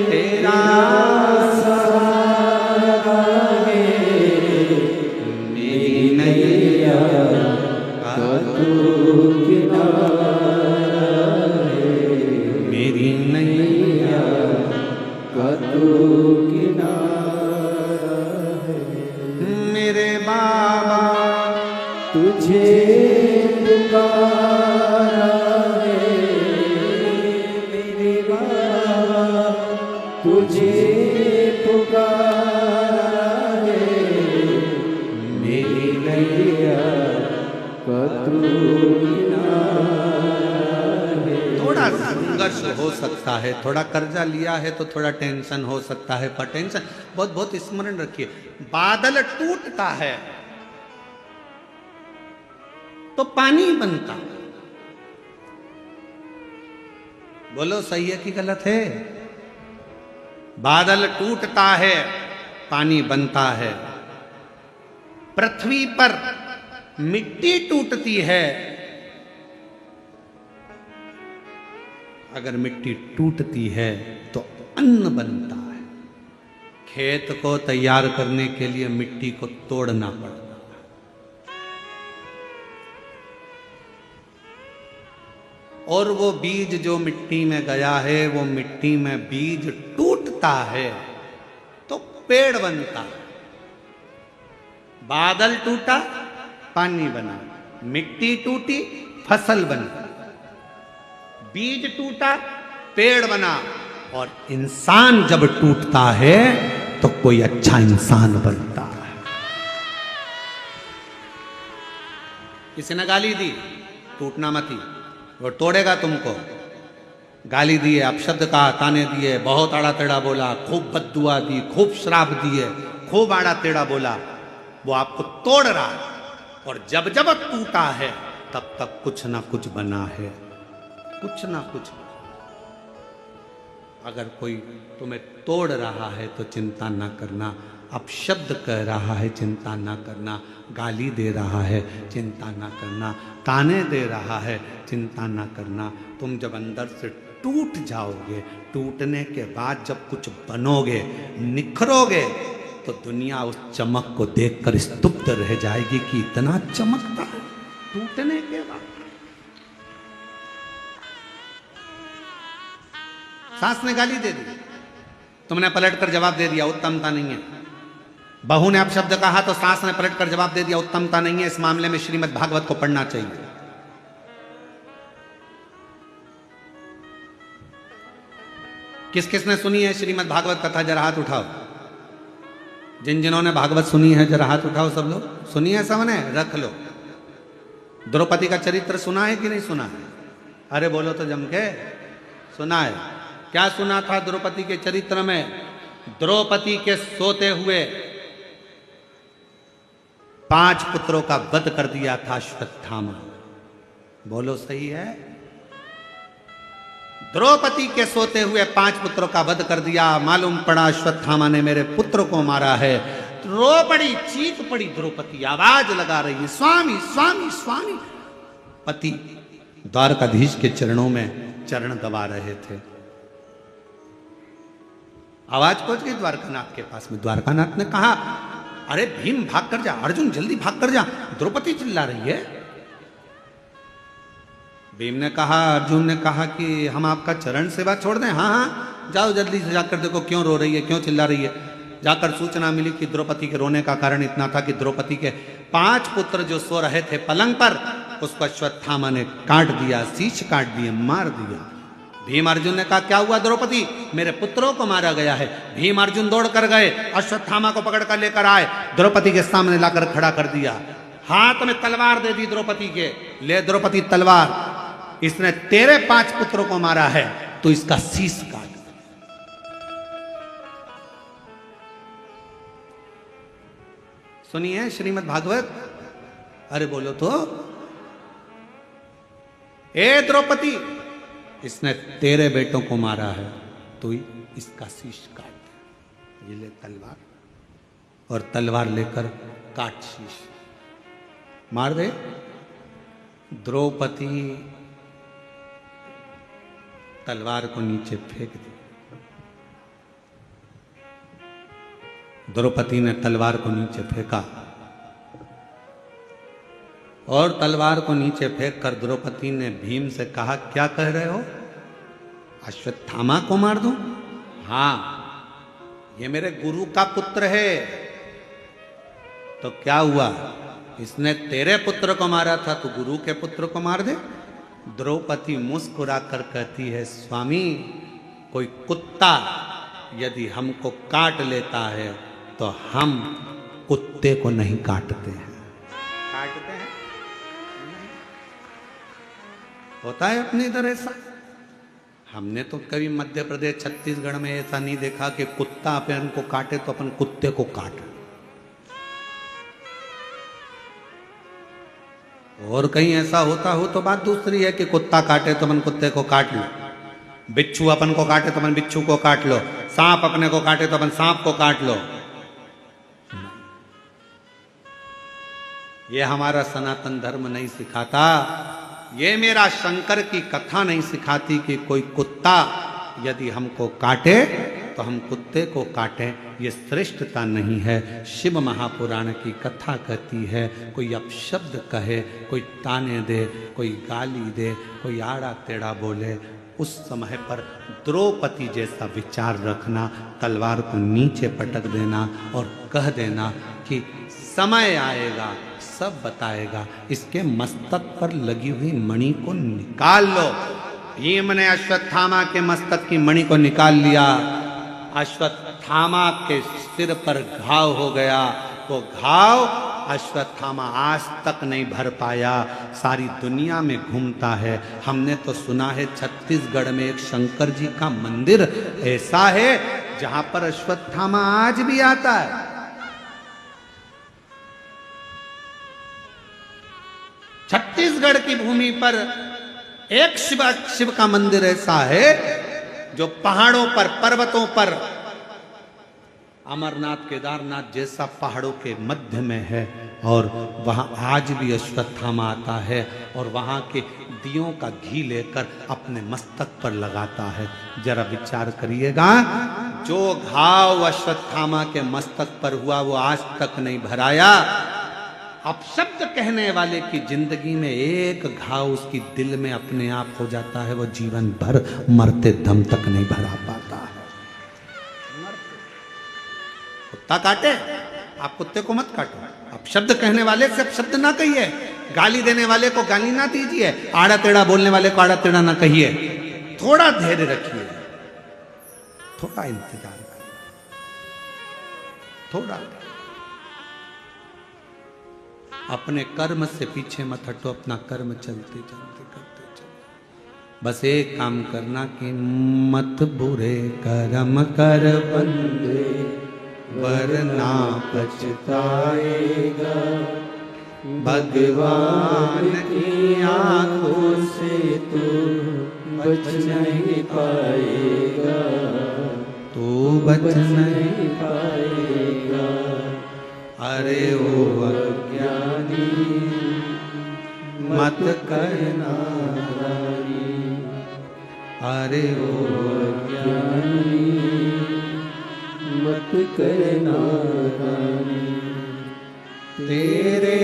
तेरा सहारा है, मेरी नैया का तू किनारा है, मेरी नैया का तू किनारा है। मेरे बाबा तुझे पुकारा है, मेरे बाबा तुझे पुकारा है, मेरी नैया का तू किनारा है। थोड़ा संघर्ष हो सकता है, थोड़ा कर्जा लिया है तो थोड़ा टेंशन हो सकता है, पर टेंशन बहुत बहुत स्मरण रखिए। बादल टूटता है तो पानी बनता। बोलो सही है कि गलत है? बादल टूटता है पानी बनता है। पृथ्वी पर मिट्टी टूटती है, अगर मिट्टी टूटती है तो अन्न बनता है। खेत को तैयार करने के लिए मिट्टी को तोड़ना पड़ता है। और वो बीज जो मिट्टी में गया है, वो मिट्टी में बीज टूटता है तो पेड़ बनता है। बादल टूटा पानी बना, मिट्टी टूटी फसल बनी, बीज टूटा पेड़ बना, और इंसान जब टूटता है तो कोई अच्छा इंसान बनता है। किसी ने गाली दी, टूटना मत ही, वो तोड़ेगा तुमको। गाली दिए, अपशब्द कहा, ताने दिए, बहुत आड़ा टेढ़ा बोला, खूब बद्दुआ दी, खूब श्राप दिए, खूब आड़ा टेढ़ा बोला, वो आपको तोड़ रहा है। और जब जब टूटा है तब तक कुछ ना कुछ बना है। कुछ ना कुछ। अगर कोई तुम्हें तोड़ रहा है तो चिंता ना करना, अपशब्द कह रहा है चिंता ना करना, गाली दे रहा है चिंता ना करना, ताने दे रहा है चिंता ना करना। तुम जब अंदर से टूट जाओगे, टूटने के बाद जब कुछ बनोगे, निखरोगे, तो दुनिया उस चमक को देखकर स्तुप्त रह जाएगी कि इतना चमकता है टूटने के बाद। सास ने गाली दे दी, तुमने पलटकर जवाब दे दिया, उत्तमता नहीं है। बहू ने अपशब्द कहा तो सास ने पलटकर जवाब दे दिया, उत्तमता नहीं है। इस मामले में श्रीमद् भागवत को पढ़ना चाहिए। किस किसने सुनी है श्रीमद् भागवत कथा? जरा हाथ उठाओ। जिन जिन्होंने भागवत सुनी है जरा हाथ उठाओ। सब लोग सुनी है? सबने रख लो। द्रौपदी का चरित्र सुना है कि नहीं सुना है? अरे बोलो तो जम के। सुना है। क्या सुना था द्रौपदी के चरित्र में? द्रौपदी के सोते हुए 5 पुत्रों का वध कर दिया था अश्वत्थामा। बोलो सही है? द्रौपदी के सोते हुए 5 पुत्रों का वध कर दिया। मालूम पड़ा अश्वत्थामा ने मेरे पुत्र को मारा है। रो पड़ी, चीख पड़ी द्रौपदी, आवाज लगा रही है, स्वामी स्वामी स्वामी। पति द्वारकाधीश के चरणों में चरण दबा रहे थे। आवाज पहुंच गई द्वारकानाथ के पास में। द्वारकानाथ ने कहा, अरे भीम भाग कर जा, अर्जुन जल्दी भाग कर जा, द्रौपदी चिल्ला रही है। भीम ने कहा, अर्जुन ने कहा कि हम आपका चरण सेवा छोड़ दें? हाँ हाँ जाओ जल्दी से जाकर देखो क्यों रो रही है, क्यों चिल्ला रही है। जाकर सूचना मिली कि द्रौपदी के रोने का कारण इतना था कि द्रौपदी के 5 पुत्र जो सो रहे थे पलंग पर, उसको अश्वत्थामा ने काट दिया, शीश काट दिए, मार दिया। भीम अर्जुन ने कहा, क्या हुआ द्रौपदी? मेरे पुत्रों को मारा गया है। भीम अर्जुन दौड़ कर गए, अश्वत्थामा को पकड़ कर लेकर आए, द्रौपदी के सामने लाकर खड़ा कर दिया। हाथ में तलवार दे दी द्रौपदी के, ले द्रौपदी तलवार, इसने तेरे 5 पुत्रों को मारा है तो इसका शीश काट। सुनिए श्रीमद् भागवत। अरे बोलो तो। ए द्रौपदी, इसने तेरे बेटों को मारा है तो इसका शीश काट दे। ये ले तलवार, और तलवार लेकर काट शीश, मार दे। द्रौपदी तलवार को नीचे फेंक दी। द्रौपदी ने तलवार को नीचे फेंका, और तलवार को नीचे फेंक कर द्रौपदी ने भीम से कहा, क्या कह रहे हो? अश्वत्थामा को मार दूं? हाँ, ये मेरे गुरु का पुत्र है। तो क्या हुआ? इसने तेरे पुत्र को मारा था तो गुरु के पुत्र को मार दे। द्रौपदी मुस्कुरा कर कहती है, स्वामी, कोई कुत्ता यदि हमको काट लेता है तो हम कुत्ते को नहीं काटते हैं। काटते हैं? होता है अपने इधर ऐसा। हमने तो कभी मध्य प्रदेश छत्तीसगढ़ में ऐसा नहीं देखा कि कुत्ता अपन को काटे तो अपन कुत्ते को काटे। और कहीं ऐसा होता हो तो बात दूसरी है कि कुत्ता काटे तो अपन कुत्ते को काट लो, बिच्छू अपन को काटे तो अपन बिच्छू को काट लो, सांप अपने को काटे तो अपन सांप को काट लो। ये हमारा सनातन धर्म नहीं सिखाता, ये मेरा शंकर की कथा नहीं सिखाती कि कोई कुत्ता यदि हमको काटे तो हम कुत्ते को काटें। ये श्रेष्ठता नहीं है। शिव महापुराण की कथा कहती है, कोई अपशब्द कहे, कोई ताने दे, कोई गाली दे, कोई आड़ा टेढ़ा बोले, उस समय पर द्रौपदी जैसा विचार रखना, तलवार को नीचे पटक देना और कह देना कि समय आएगा सब बताएगा। इसके मस्तक पर लगी हुई मणि को निकाल लो। भीम ने अश्वत्थामा के मस्तक की मणि को निकाल लिया। अश्वत्थामा के सिर पर घाव हो गया। वो घाव अश्वत्थामा आज तक नहीं भर पाया, सारी दुनिया में घूमता है। हमने तो सुना है छत्तीसगढ़ में एक शंकर जी का मंदिर ऐसा है जहां पर अश्वत्थामा आज भी आता है। छत्तीसगढ़ की भूमि पर एक शिव का मंदिर ऐसा है जो पहाड़ों पर, पर्वतों पर, अमरनाथ केदारनाथ जैसा पहाड़ों के मध्य में है, और वहां आज भी अश्वत्थामा आता है और वहां के दियों का घी लेकर अपने मस्तक पर लगाता है। जरा विचार करिएगा, जो घाव अश्वत्थामा के मस्तक पर हुआ वो आज तक नहीं भराया। अब शब्द कहने वाले की जिंदगी में एक घाव उसकी दिल में अपने आप हो जाता है, वो जीवन भर मरते दम तक नहीं भरा पाता है। कुत्ता काटे, आप कुत्ते को मत काटो। अब शब्द कहने वाले से अब शब्द ना कहिए, गाली देने वाले को गाली ना दीजिए, आड़ा टेढ़ा बोलने वाले को आड़ा टेढ़ा ना कहिए। थोड़ा धैर्य रखिए, थोड़ा इंतजार करिए, थोड़ा। अपने कर्म से पीछे मत हटो, अपना कर्म चलते चलते करते चलो। बस एक काम करना कि मत बुरे कर्म कर बंदे, वरना पछताएगा। भगवान की आंखों से तू बच नहीं पाएगा, तू बच नहीं पाएगा। अरे ओ अज्ञानी मत करना रानी, अरे ओ अज्ञानी मत करना रानी। तेरे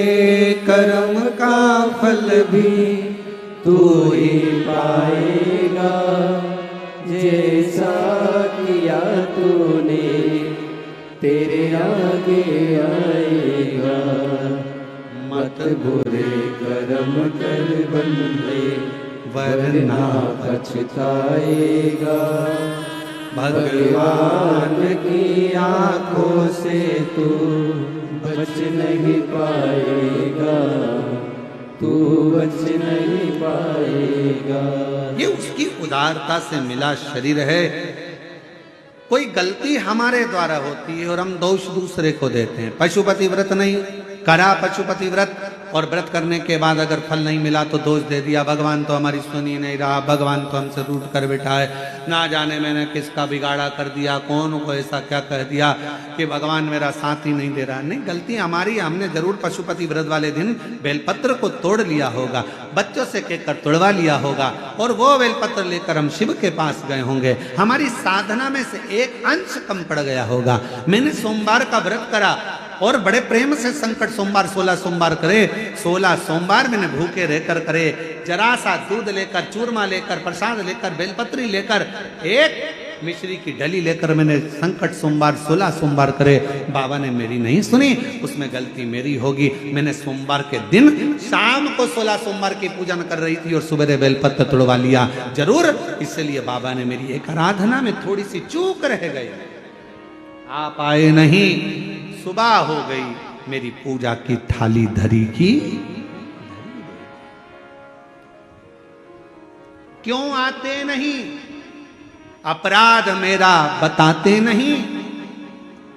कर्म का फल भी तू ही पाएगा, जैसा किया तूने तेरे आगे आएगा। मत बुरे कर्म कर बंदे, वरना पछताएगा। भगवान की आंखों से तू बच नहीं पाएगा, तू बच नहीं पाएगा। ये उसकी उदारता से मिला शरीर है। कोई गलती हमारे द्वारा होती है और हम दोष दूसरे को देते हैं। पशुपति व्रत नहीं करा, पशुपति व्रत, और व्रत करने के बाद अगर फल नहीं मिला तो दोष दे दिया, भगवान तो हमारी सुनी नहीं रहा, भगवान तो हमसे रूठ कर बैठा है, ना जाने मैंने किसका बिगाड़ा कर दिया, कौन को ऐसा क्या कह दिया कि भगवान मेरा साथ ही नहीं दे रहा। नहीं, गलती हमारी, हमने जरूर पशुपति व्रत वाले दिन बेलपत्र को तोड़ लिया होगा, बच्चों से कहकर तोड़वा लिया होगा, और वो बेलपत्र लेकर हम शिव के पास गए होंगे। हमारी साधना में से एक अंश कम पड़ गया होगा। मैंने सोमवार का व्रत करा और बड़े प्रेम से संकट सोमवार 16 सोमवार करे, 16 सोमवार मैंने भूखे रहकर करे, जरा सा दूध लेकर, चूरमा लेकर, प्रसाद लेकर, बेलपत्री लेकर, एक मिश्री की डली लेकर मैंने संकट सोमवार 16 सोमवार करे। बाबा ने मेरी नहीं सुनी, उसमें गलती मेरी होगी। मैंने सोमवार के दिन शाम को 16 सोमवार की पूजन कर रही थी और सुबह बेलपत्र तोड़वा लिया जरूर, इसलिए बाबा ने मेरी एक आराधना में थोड़ी सी चूक रह गई। आप आए नहीं, सुबह हो गई, मेरी पूजा की थाली धरी की। क्यों आते नहीं? अपराध मेरा बताते नहीं।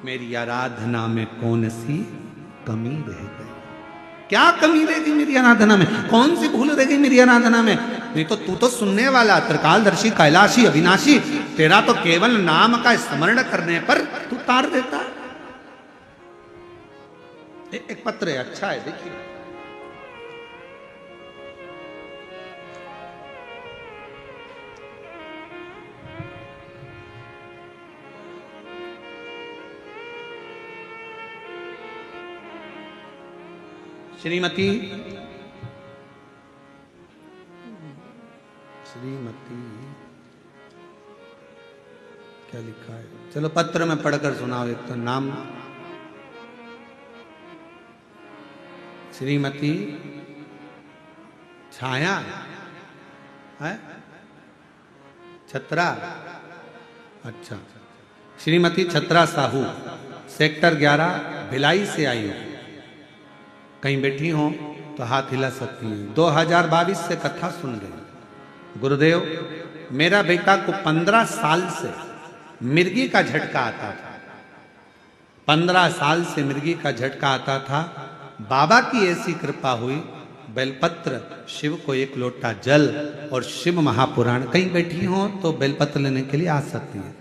मेरी आराधना में कौन सी कमी रह गई? क्या कमी रह गई मेरी आराधना में? कौन सी भूल रह गई मेरी आराधना में? नहीं तो तू तो सुनने वाला, त्रिकालदर्शी, कैलाशी, अविनाशी, तेरा तो केवल नाम का स्मरण करने पर तू तार देता। एक पत्र है, अच्छा है, देखिए। श्रीमती क्या लिखा है? चलो पत्र में पढ़कर सुनाओ। एक तो नाम श्रीमती छाया है, छत्रा, अच्छा, श्रीमती छत्रा साहू, सेक्टर 11 भिलाई से आई हो। कहीं बैठी हो तो हाथ हिला सकती हैं। 2022 से कथा सुन रहे। गुरुदेव, मेरा बेटा को 15 साल से मिर्गी का झटका आता था। 15 साल से मिर्गी का झटका आता था। बाबा की ऐसी कृपा हुई, बेलपत्र, शिव को एक लोटा जल और शिव महापुराण। कहीं बैठी हो तो बेलपत्र लेने के लिए आ सकती है।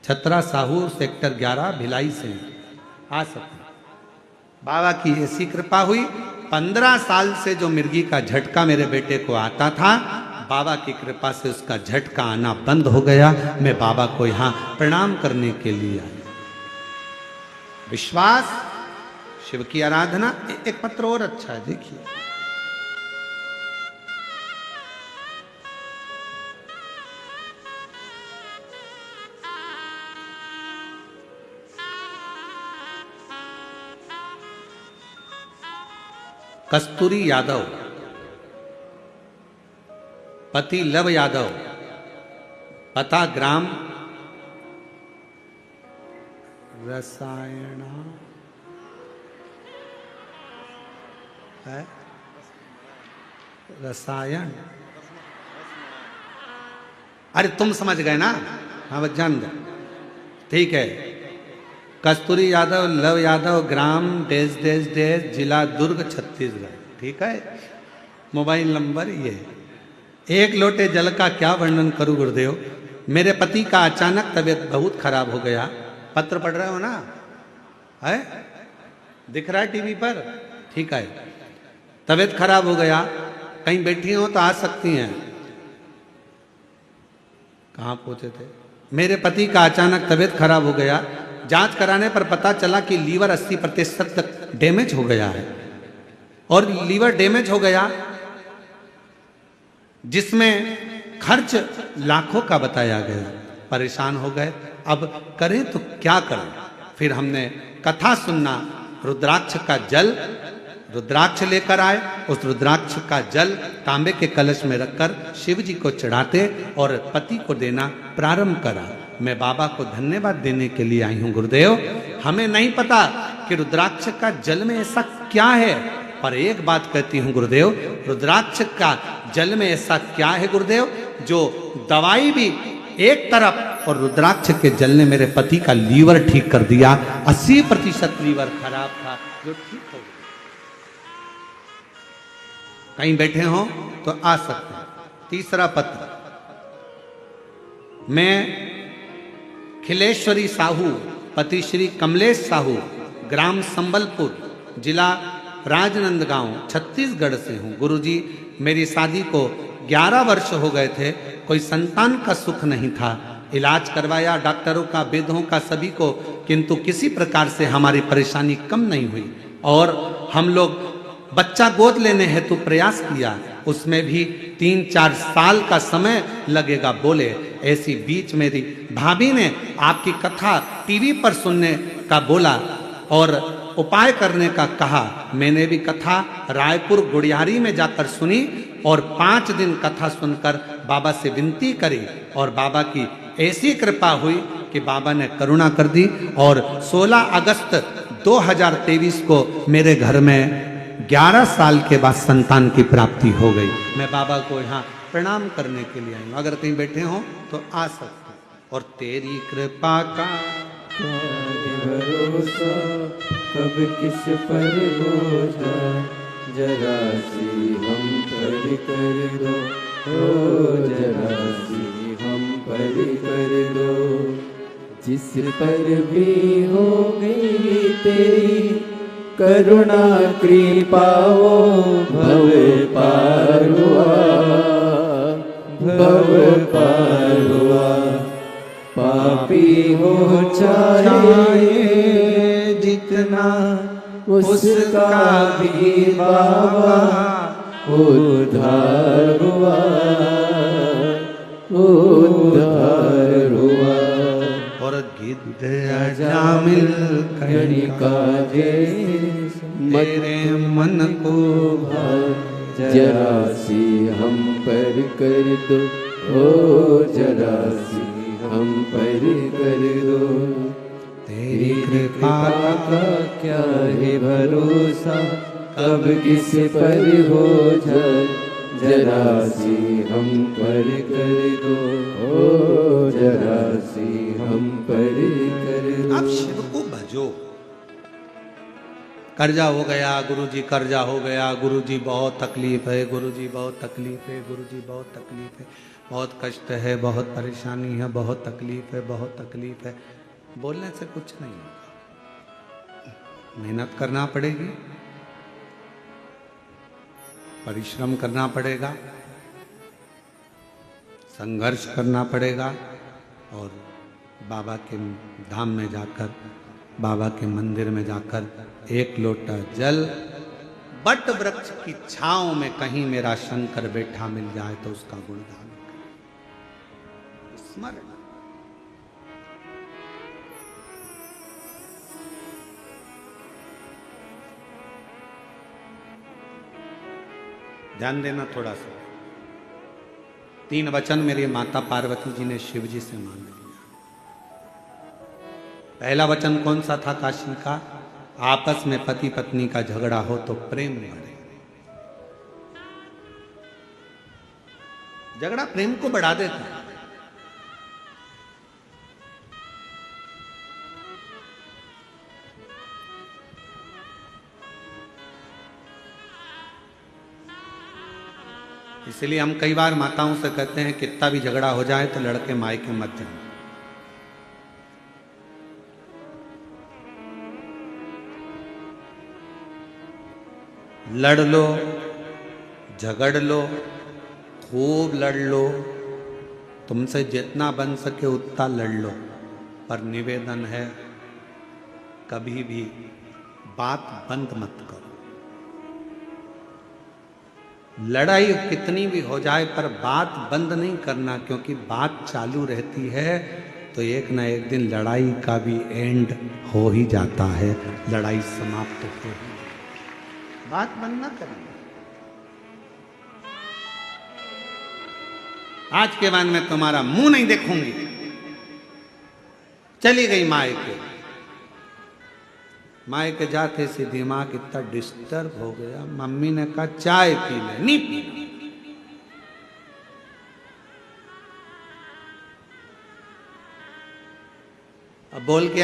छत्रा साहू सेक्टर 11 भिलाई से आ सकती है। बाबा की ऐसी कृपा हुई, 15 साल से जो मिर्गी का झटका मेरे बेटे को आता था, बाबा की कृपा से उसका झटका आना बंद हो गया। मैं बाबा को यहां प्रणाम करने के लिए आया। विश्वास, शिव की आराधना। एक पत्र और अच्छा है, देखिए। कस्तूरी यादव, पति लव यादव, पता ग्राम रसायण है, रसायन। अरे तुम समझ गए ना, हाँ बस जान दो, ठीक है। कस्तूरी यादव, लव यादव, ग्राम डेज डेज डेज, जिला दुर्ग, छत्तीसगढ़, ठीक है। मोबाइल नंबर ये। एक लोटे जल का क्या वर्णन करूं गुरुदेव। मेरे पति का अचानक तबीयत बहुत खराब हो गया। पत्र पढ़ रहे हो ना, है दिख रहा है टीवी पर, ठीक है। तबीयत खराब हो गया, कहीं बैठी हो तो आ सकती हैं। कहाँ पहुंचे थे। मेरे पति का अचानक तबीयत खराब हो गया। जांच कराने पर पता चला कि लीवर 80% तक डैमेज हो गया है, और लीवर डैमेज हो गया जिसमें खर्च लाखों का बताया गया। परेशान हो गए, अब करें तो क्या करें। फिर हमने कथा सुनना, रुद्राक्ष का जल, रुद्राक्ष लेकर आए। उस रुद्राक्ष का जल तांबे के कलश में रखकर शिव जी को चढ़ाते और पति को देना प्रारंभ करा। मैं बाबा को धन्यवाद देने के लिए आई हूं गुरुदेव। हमें नहीं पता कि रुद्राक्ष का जल में ऐसा क्या है, पर एक बात कहती हूं गुरुदेव, रुद्राक्ष का जल में ऐसा क्या है गुरुदेव, जो दवाई भी एक तरफ, और रुद्राक्ष के जल ने मेरे पति का लीवर ठीक कर दिया। 80% लीवर खराब था जो ठीक हो गया। कहीं बैठे हो तो आ सकते हैं। तीसरा पत्र, मैं खिलेश्वरी साहू, पति श्री कमलेश साहू, ग्राम संबलपुर, जिला राजनंदगांव, छत्तीसगढ़ से हूँ। गुरुजी, मेरी शादी को 11 वर्ष हो गए थे, कोई संतान का सुख नहीं था। इलाज करवाया डॉक्टरों का, वेदों का, सभी को, किंतु किसी प्रकार से हमारी परेशानी कम नहीं हुई। और हम लोग बच्चा गोद लेने हेतु प्रयास किया, उसमें भी 3-4 साल का समय लगेगा बोले। ऐसी बीच मेरी भाभी ने आपकी कथा टीवी पर सुनने का बोला और उपाय करने का कहा। मैंने भी कथा रायपुर गुड़ियारी में जाकर सुनी और 5 दिन कथा सुनकर बाबा से विनती करी, और बाबा की ऐसी कृपा हुई कि बाबा ने करुणा कर दी। और 16 अगस्त 2023 को मेरे घर में 11 साल के बाद संतान की प्राप्ति हो गई। मैं बाबा को यहाँ प्रणाम करने के लिए आई हूँ। अगर कहीं बैठे हो तो आ सकते। और तेरी कृपा का भरोसा कब किस पर बोझा, जरा सी हम पर कर दो, ओ जरा सी हम पर कर दो। जिस पर भी हो गई तेरी करुणा कृपा, वो भव पार हुआ, भव पार हुआ। पापी हो चाहे जितना, उसका भी बाबा उद्धार हुआ, उद्धार हुआ। और गिद्ध अजामिल कणिका जैसे मेरे मन को भाए, जरा सी हम पर कर दो, ओ जरा सी हम पर कर दो। तेरी कृपा का क्या है भरोसा, कब किस पर हो जाए, जरा सी हम पर कर दो, ओ जरा सी हम पर कर दो। आप शिव को भजो। कर्जा हो गया गुरुजी, कर्जा हो गया गुरुजी, बहुत तकलीफ है गुरुजी, बहुत तकलीफ है गुरुजी, बहुत तकलीफ है, बहुत कष्ट है, बहुत परेशानी है, बहुत तकलीफ है, बहुत तकलीफ है। बोलने से कुछ नहीं होगा, मेहनत करना पड़ेगी, परिश्रम करना पड़ेगा, संघर्ष करना पड़ेगा, और बाबा के धाम में जाकर, बाबा के मंदिर में जाकर एक लोटा जल बट वृक्ष की छांव में कहीं मेरा शंकर बैठा मिल जाए तो उसका गुणगान स्मरण। ध्यान देना थोड़ा सा। 3 वचन मेरी माता पार्वती जी ने शिव जी से मांग लिया। पहला वचन कौन सा था काशी का? आपस में पति पत्नी का झगड़ा हो तो प्रेम नहीं बढ़े। झगड़ा प्रेम को बढ़ा देता है। इसलिए हम कई बार माताओं से कहते हैं कितना भी झगड़ा हो जाए तो लड़के मायके मत जाओ। लड़ लो, झगड़ लो, खूब लड़ लो, तुमसे जितना बन सके उतना लड़ लो, पर निवेदन है कभी भी बात बंद मत करो। लड़ाई कितनी भी हो जाए पर बात बंद नहीं करना, क्योंकि बात चालू रहती है तो एक ना एक दिन लड़ाई का भी एंड हो ही जाता है, लड़ाई समाप्त हो ही। बात बंद ना करना। आज के बाद मैं तुम्हारा मुंह नहीं देखूंगी। चली गई मायके। मायके जाते से दिमाग इतना डिस्टर्ब हो गया, मम्मी ने कहा चाय पी ले, नहीं पी। अब बोल के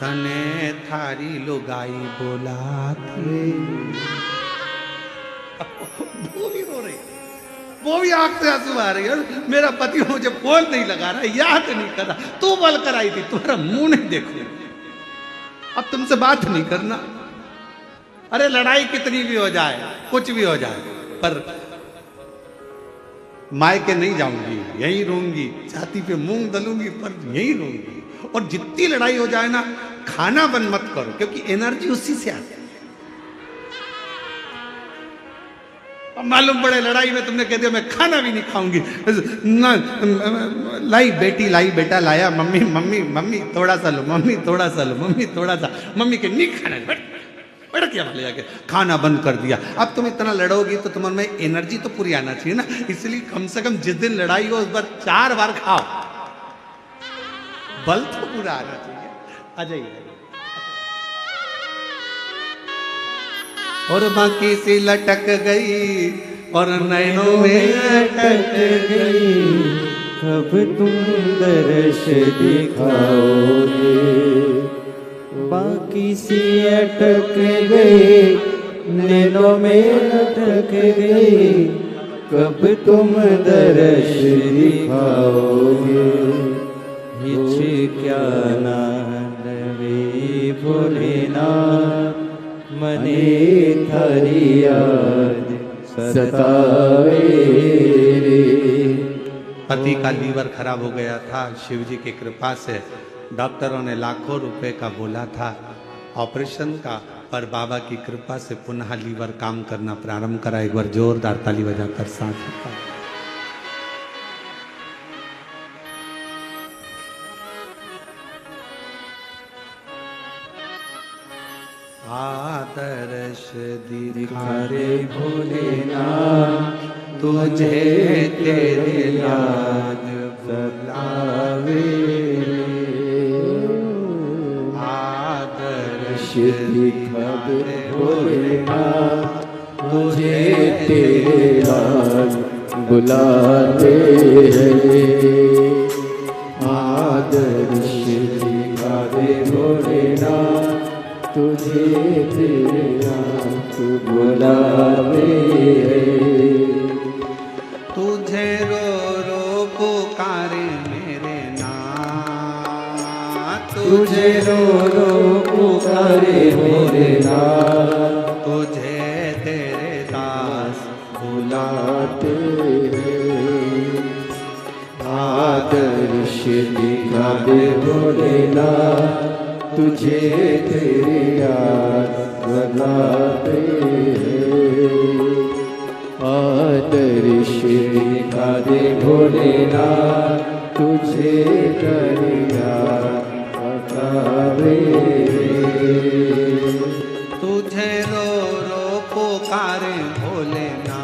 तने थारी लुगाई बोला थी। वो भी रो रही, वो भी आंख से आंसू आ रही है। मेरा पति मुझे फोन नहीं लगा रहा, याद नहीं कर रहा, तू बोल कर आई थी, तुम्हारा मुंह नहीं देखू, अब तुमसे बात नहीं करना। अरे लड़ाई कितनी भी हो जाए, कुछ भी हो जाए, पर मायके नहीं जाऊंगी, यहीं रहूंगी, छाती पे मूंग दलूंगी पर यहीं रहूंगी। और जितनी लड़ाई हो जाए ना, खाना बंद मत करो, क्योंकि एनर्जी उसी से आती है। अब मालूम पड़े लड़ाई में तुमने कह दिया मैं खाना भी नहीं खाऊंगी ना, लाई बेटी लाई बेटा लाया, मम्मी मम्मी मम्मी थोड़ा सा लो, मम्मी थोड़ा सा लो, मम्मी थोड़ा सा, मम्मी के नहीं खाना, बड़ा क्या ले जाके खाना बंद कर दिया। अब तुम इतना लड़ोगी तो तुम्हारे में एनर्जी तो पूरी आना चाहिए ना, इसलिए कम से कम जिस दिन लड़ाई हो उस बार 4 बार खाओ, बल तो पूरा आना चाहिए। आ जाइए। और बाकी सी लटक गई और नैनों में अटक गई, कब तुम दर्श दिखाओगे। बाकी सी अटक गई, नैनों में अटक गई, कब तुम दर्श दिखाओगे। क्या नानवे भोलेनाथ, मने थारी याद सतावे रे। पति का लीवर खराब हो गया था, शिव जी की कृपा से डॉक्टरों ने लाखों रुपए का बोला था ऑपरेशन का, पर बाबा की कृपा से पुनः लीवर काम करना प्रारंभ करा। एक बार जोरदार ताली बजाकर साथ आदर्श दिखा रे भोलेनाथ, तुझे तेरे याद बुलावे। आदर्श दिखा रे भोलेनाथ, तुझे तेरे याद बुलावे। आदर्श दिखा दे भोलेनाथ, तुझे तेरे आँख बुलावे। तुझे रो रो पुकारे मेरे नाथ, तुझे रो रो पुकारे मेरे नाथ, तुझे तेरे दास बुलाते हैं। आदर्श दिखा दे भोलेनाथ, तुझे तेरे याद बुलाते हैं। आदर्श दिखा दे भोलेनाथ, तुझे तेरे याद बुलावे। तुझे रो रो पुकारे भोलेनाथ,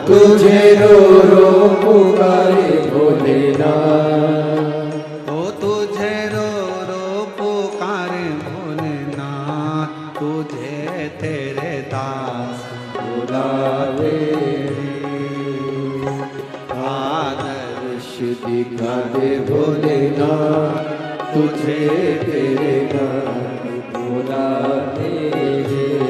तुझे रो रो पुकारे भोलेनाथ, ओ तुझे रो रो पुकारे भोलेनाथ, तुझे तेरे दास बुलावे। आदर्श दिखा दे भोलेनाथ, तुझे तेरे नाम बुलाते हैं।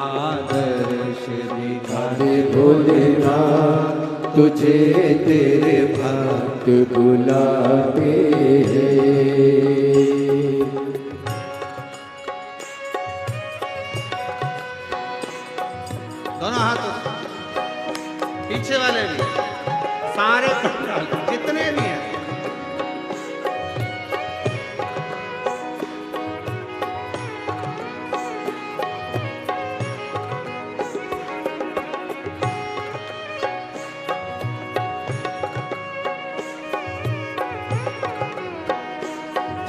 आदर्श दिखा दे भोलेनाथ, तुझे तेरे भक्त बुलाते हैं। दोनों हाथों से पीछे वाले भी, सारे जितने भी हैं।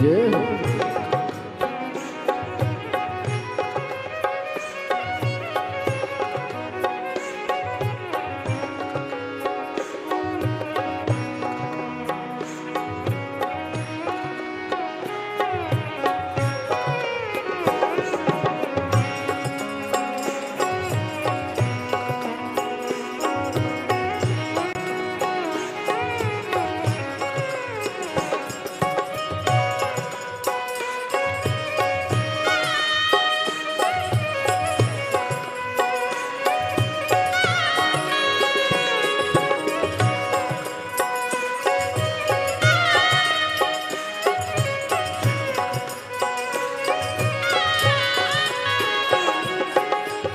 जय हो।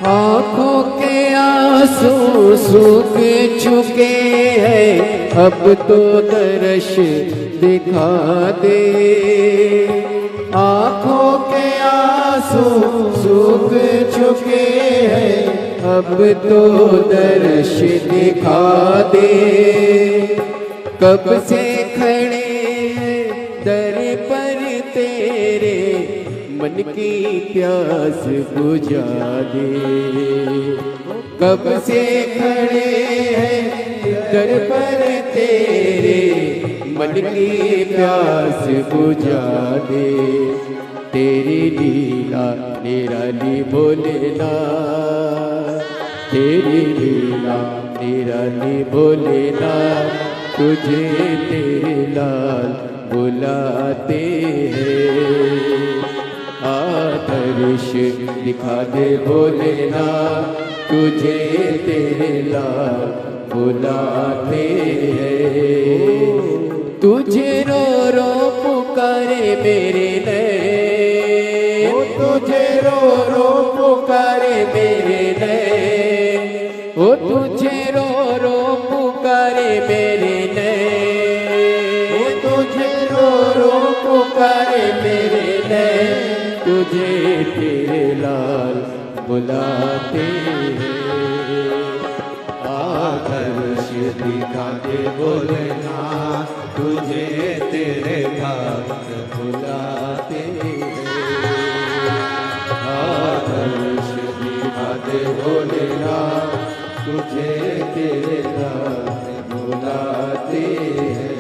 आँखों के आंसू सूख चुके हैं, अब तो दर्श दिखा दे। आँखों के आंसू सूख चुके हैं, अब तो दर्श दिखा दे। कब से खड़े दर पर तेरे, मन की प्यास बुझा दे। कब से खड़े हैं दर पर तेरे, मन की प्यास बुझा दे। तेरी लीला निराली भोलेनाथ, तेरी लीला निराली भोलेनाथ, तुझे तेरे लाल बुलाते हैं। आदर्श दिखा दे भोलेनाथ, तुझे तेरे लाल बुलाते हैं। तुझे रो रो पुकारे मेरे नैन, तुझे रो रो पुकारे मेरे नैन, ओ तुझे रो रो पुकारे मेरे नैन, ओ तुझे रो रो पुकारे मेरे नैन, तुझे तेरे लाल बुलाते हैं। आदर्श दिखा दे भोलेनाथ, तुझे तेरे भक्त बुलाते हैं। आदर्श दिखा दे भोलेनाथ, तुझे तेरे भक्त बुलाते हैं।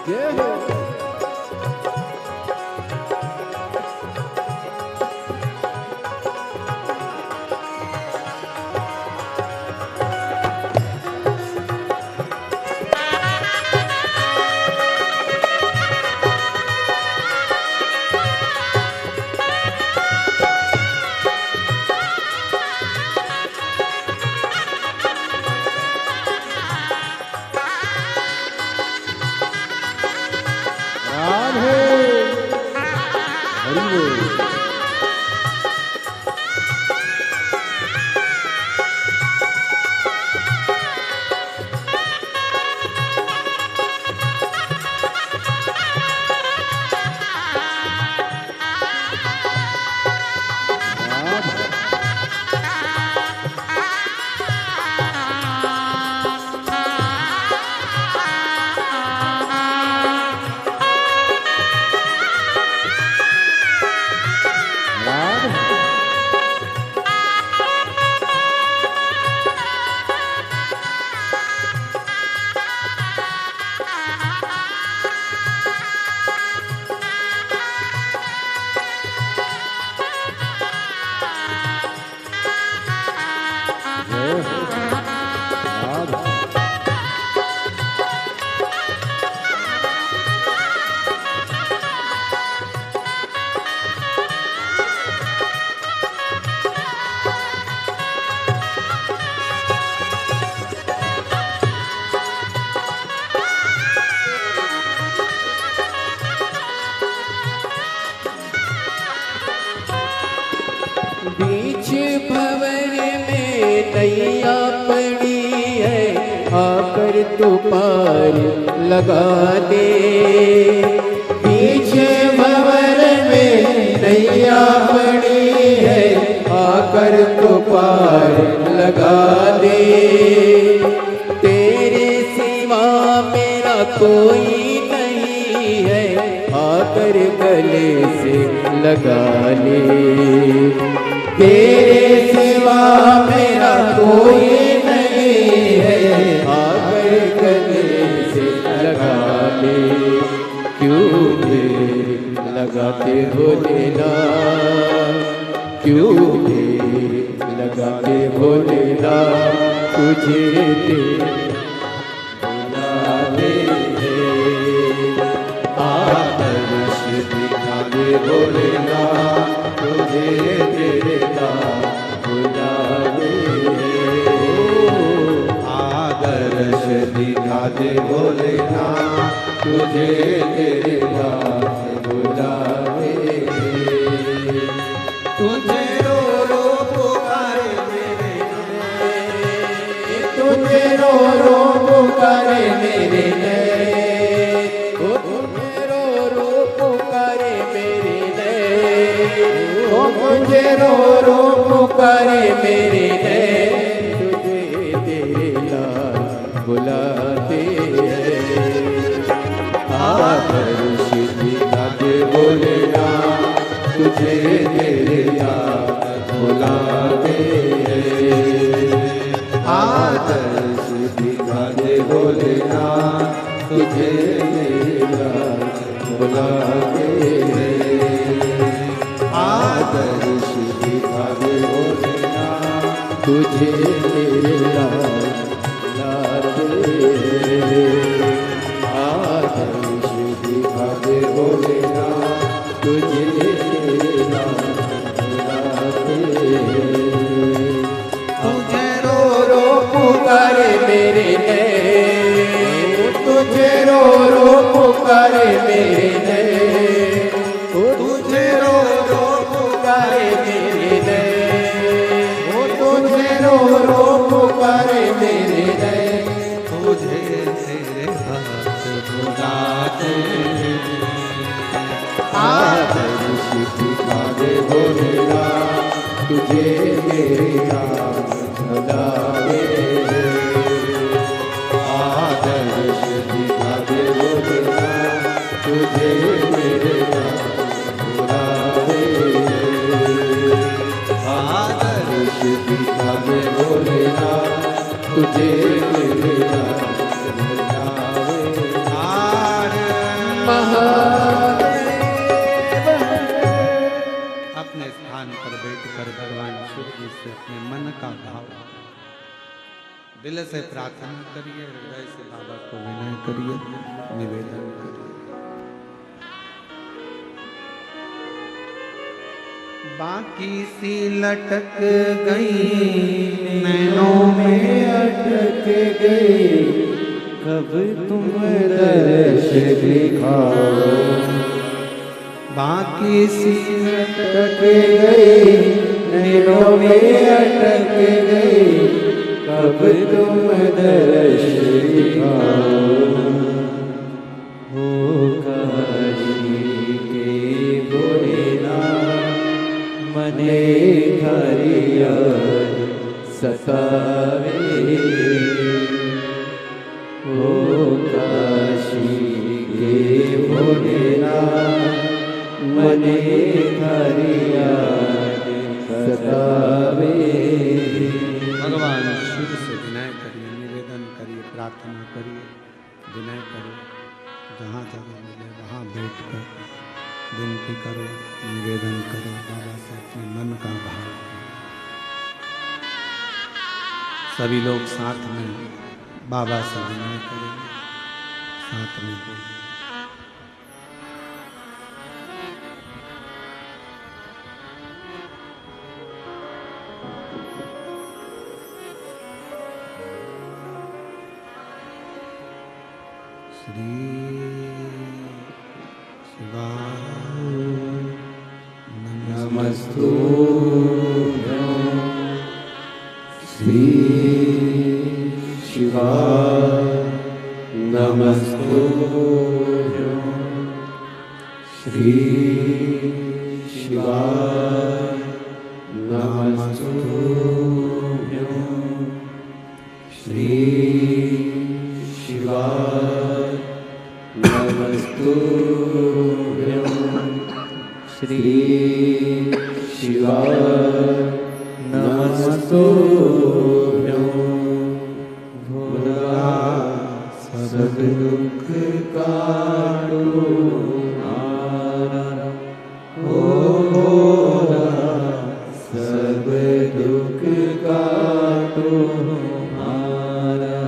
जय हो। बीच भंवर में नैया पड़ी है, आकर तो पार लगा दे। बीच भंवर में नैया पड़ी है, आकर तो पार लगा दे। तेरे सिवा मेरा कोई नहीं है, आकर गले से लगा ले। तेरे सिवा मेरा कोई नहीं है, आकर गले से लगा ले। क्यों देर लगाते हो लेना, क्यों देर लगाते हो लेना, तुझे बुलावे आदर्श दिखा दे बोलेना, तुझे तेरे बुलावे। आदर्श दिखा दे बोलेना, तुझे तेरे बुलावे। तुझे रो रो पुकारे मेरे नैन, तुझे रो रो पुकारे मेरे नैन, तुझे रो रो पुकारे मेरे नैन, मुझे रो रो पुकारे मेरे नैन, तुझे तेरे लाल बुलाते हैं। आदर्श दिखा दे बोलेना, तुझे तेरे लाल बुलाते हैं। आदर्श दिखा दे बोलेना, तुझे तेरे लाल बुलाते हैं। आदर्श दिखा दे बोलेना, तुझे तेरे लाल बुलाते। आदर्श दिखा दे बोलेना, तुझे तेरे लाल बुलाते। तुझे रो रो पुकारे मेरे नैन, तुझे रो रो पुकारे मेरे नैन, तुझे रो रो पुकारे मेरे नैन, तुझे रो रो पुकारे मेरे नैन, तुझे तेरे हाथ बुलाते। आदर्श दिखा दे बोलेना, तुझे मेरे हाथ बुलावे। आदर्श दिखा दे बोलेना, तुझे मेरे हाथ बुलावे। आदर्श दिखा दे बोलेना, तुझे मेरे हाथ बुलावे। महादेव अपने स्थान पर बैठकर भगवान शिव जी से अपने मन का भाव दिल से प्रार्थना करिए, हृदय से बाबा को विनय करिए, निवेदन करिए। बाकी सी लटक गई नैनों में अटक गई, कब तुम दर्श दिखाओ। बाकी सी अटक गई नैनों में अटक गई, कब तुम दर्श दिखाओ। हो काशी के भोलेनाथ मने हरिया सतावे। हो काशी के भोलेनाथ मने हरिया सतावे। भगवान शिव से विनय करिए, निवेदन करिए, प्रार्थना करिए, विनय करो। जहाँ जगह मिले वहाँ बैठकर विनती करो, निवेदन करो, बाबा से अपने मन का भाव। सभी लोग साथ में बाबा से विनय करेंगे, साथ में बोलें। श्री शिवाय नमस्तुभ्यं। श्री शिवाय नमस्तुभ्यं। श्री शिवाय नमस्तुभ्यं। श्री शिवाय नमस्तुभ्यं। श्री शिवाय नमस्तुभ्यं। भोला सब दुख काटो हमारा। हो भोला सब दुख काटो हमारा।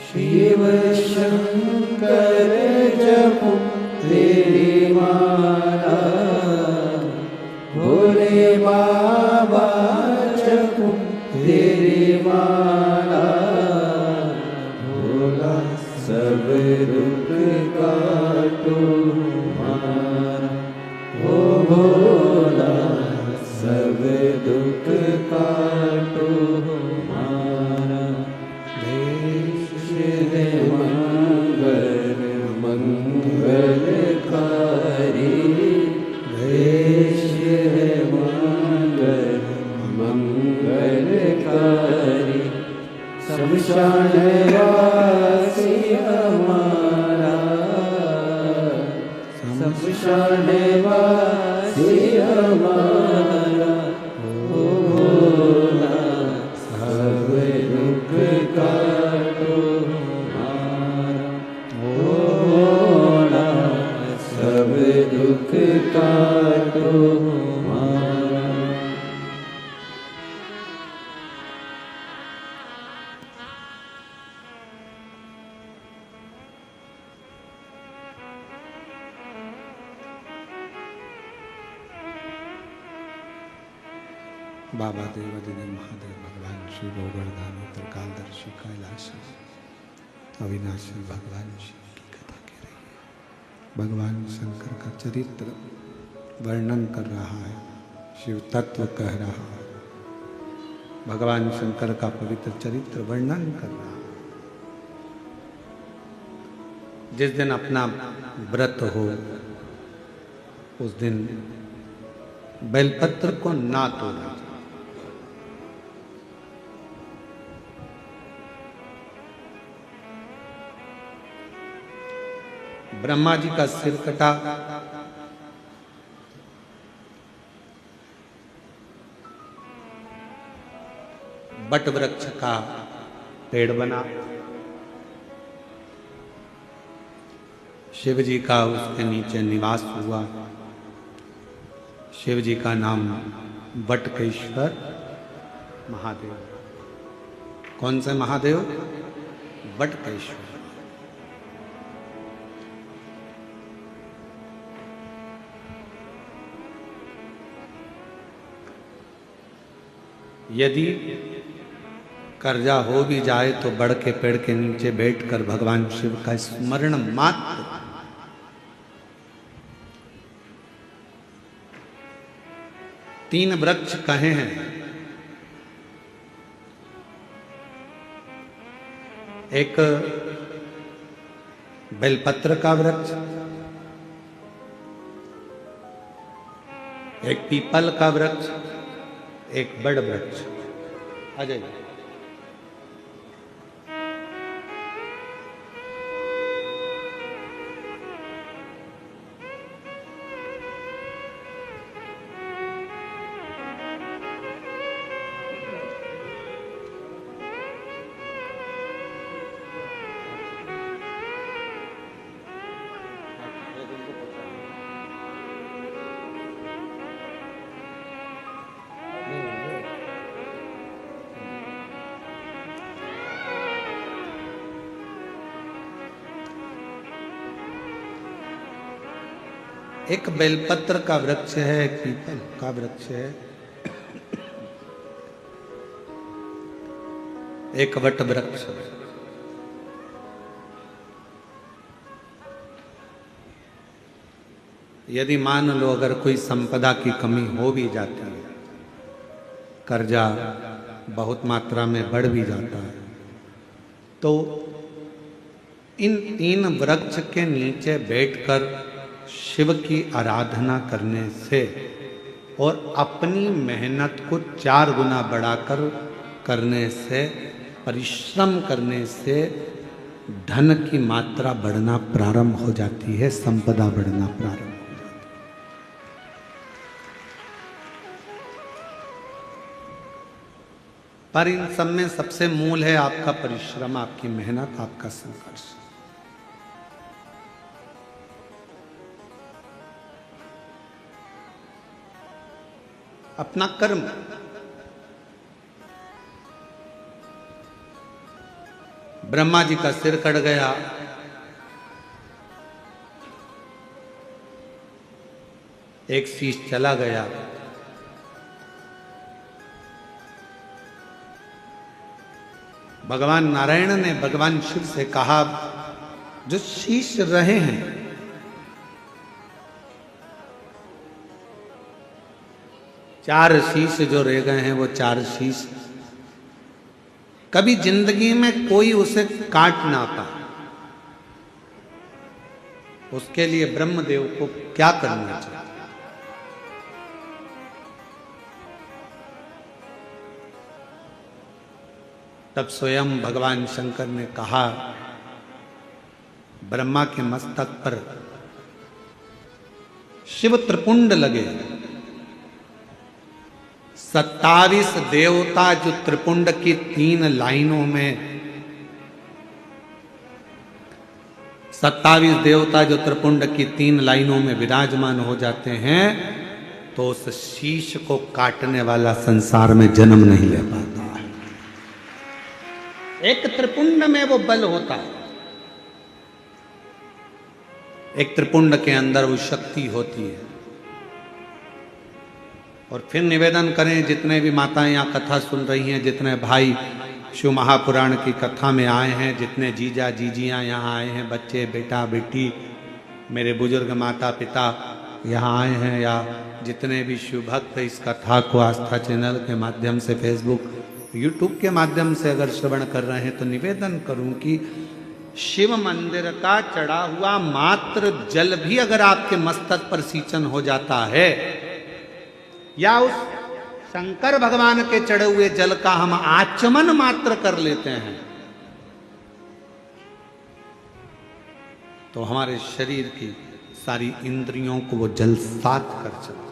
शिव शंकर जपो तेरी माला, भोले बाबा जपो तेरी माला। भोला सब दुख काटो हमारा। ओ भोला सब दुख काटो हमारा। मंगल मंगलकारी, देश है मंगल मंगलकारी। शमशान वासी हमारा, शमशान वासी हमारा। ओ भोला सब दुख काटो हमारा। ओ भोला सब दुख काटो हमारा। बाबा देवादिदेव महादेव भगवान शिव गोवर्धन त्रिकालदर्शी कैलाशी अविनाशी भगवान शिव की कथा कह रही है। भगवान शंकर का चरित्र वर्णन कर रहा है, शिव तत्व कह रहा है। भगवान शंकर का पवित्र चरित्र वर्णन कर रहा है। जिस दिन अपना व्रत हो उस दिन बेलपत्र को ना तोड़ना। ब्रह्मा जी का सिर कटा, बट वृक्ष का पेड़ बना, शिव जी का उसके नीचे निवास हुआ। शिव जी का नाम वटकेश्वर महादेव। कौन से महादेव? वटकेश्वर। यदि कर्जा हो भी जाए तो बड़ के पेड़ के नीचे बैठकर भगवान शिव का स्मरण मात्र। तीन वृक्ष कहे हैं। एक बेलपत्र का वृक्ष, एक पीपल का वृक्ष, एक बड़ वृक्ष। अजय एक बेलपत्र का वृक्ष है, एक पीपल का वृक्ष है, एक वट वृक्ष। यदि मान लो अगर कोई संपदा की कमी हो भी जाती है, कर्जा बहुत मात्रा में बढ़ भी जाता है, तो इन तीन वृक्ष के नीचे बैठकर शिव की आराधना करने से और अपनी मेहनत को 4 गुना बढ़ाकर करने से, परिश्रम करने से धन की मात्रा बढ़ना प्रारंभ हो जाती है, संपदा बढ़ना प्रारंभ हो जाती है। पर इन सब में सबसे मूल है आपका परिश्रम, आपकी मेहनत, आपका संघर्ष। अपना कर्म। ब्रह्मा जी का सिर कट गया, एक शीश चला गया। भगवान नारायण ने भगवान शिव से कहा, जो शीश रहे हैं, चार शीश जो रह गए हैं, वो 4 शीश कभी जिंदगी में कोई उसे काट ना पाए। उसके लिए ब्रह्मदेव को क्या करना चाहिए? तब स्वयं भगवान शंकर ने कहा, ब्रह्मा के मस्तक पर शिव त्रिपुंड लगे। 27 देवता जो त्रिपुंड की 3 लाइनों में, 27 देवता जो त्रिपुंड की 3 लाइनों में विराजमान हो जाते हैं, तो उस शीश को काटने वाला संसार में जन्म नहीं ले पाता है। एक त्रिपुंड में वो बल होता है, एक त्रिपुंड के अंदर वो शक्ति होती है। और फिर निवेदन करें, जितने भी माताएं यहाँ कथा सुन रही हैं, जितने भाई शिव महापुराण की कथा में आए हैं, जितने जीजा जीजियाँ यहाँ आए हैं, बच्चे बेटा बेटी, मेरे बुजुर्ग माता पिता यहाँ आए हैं, या जितने भी शिव भक्त इस कथा को आस्था चैनल के माध्यम से, फेसबुक यूट्यूब के माध्यम से अगर श्रवण कर रहे हैं, तो निवेदन करूं कि शिव मंदिर का चढ़ा हुआ मात्र जल भी अगर आपके मस्तक पर सिंचन हो जाता है, या उस शंकर भगवान के चढ़े हुए जल का हम आचमन मात्र कर लेते हैं, तो हमारे शरीर की सारी इंद्रियों को वो जल सात कर चलता है।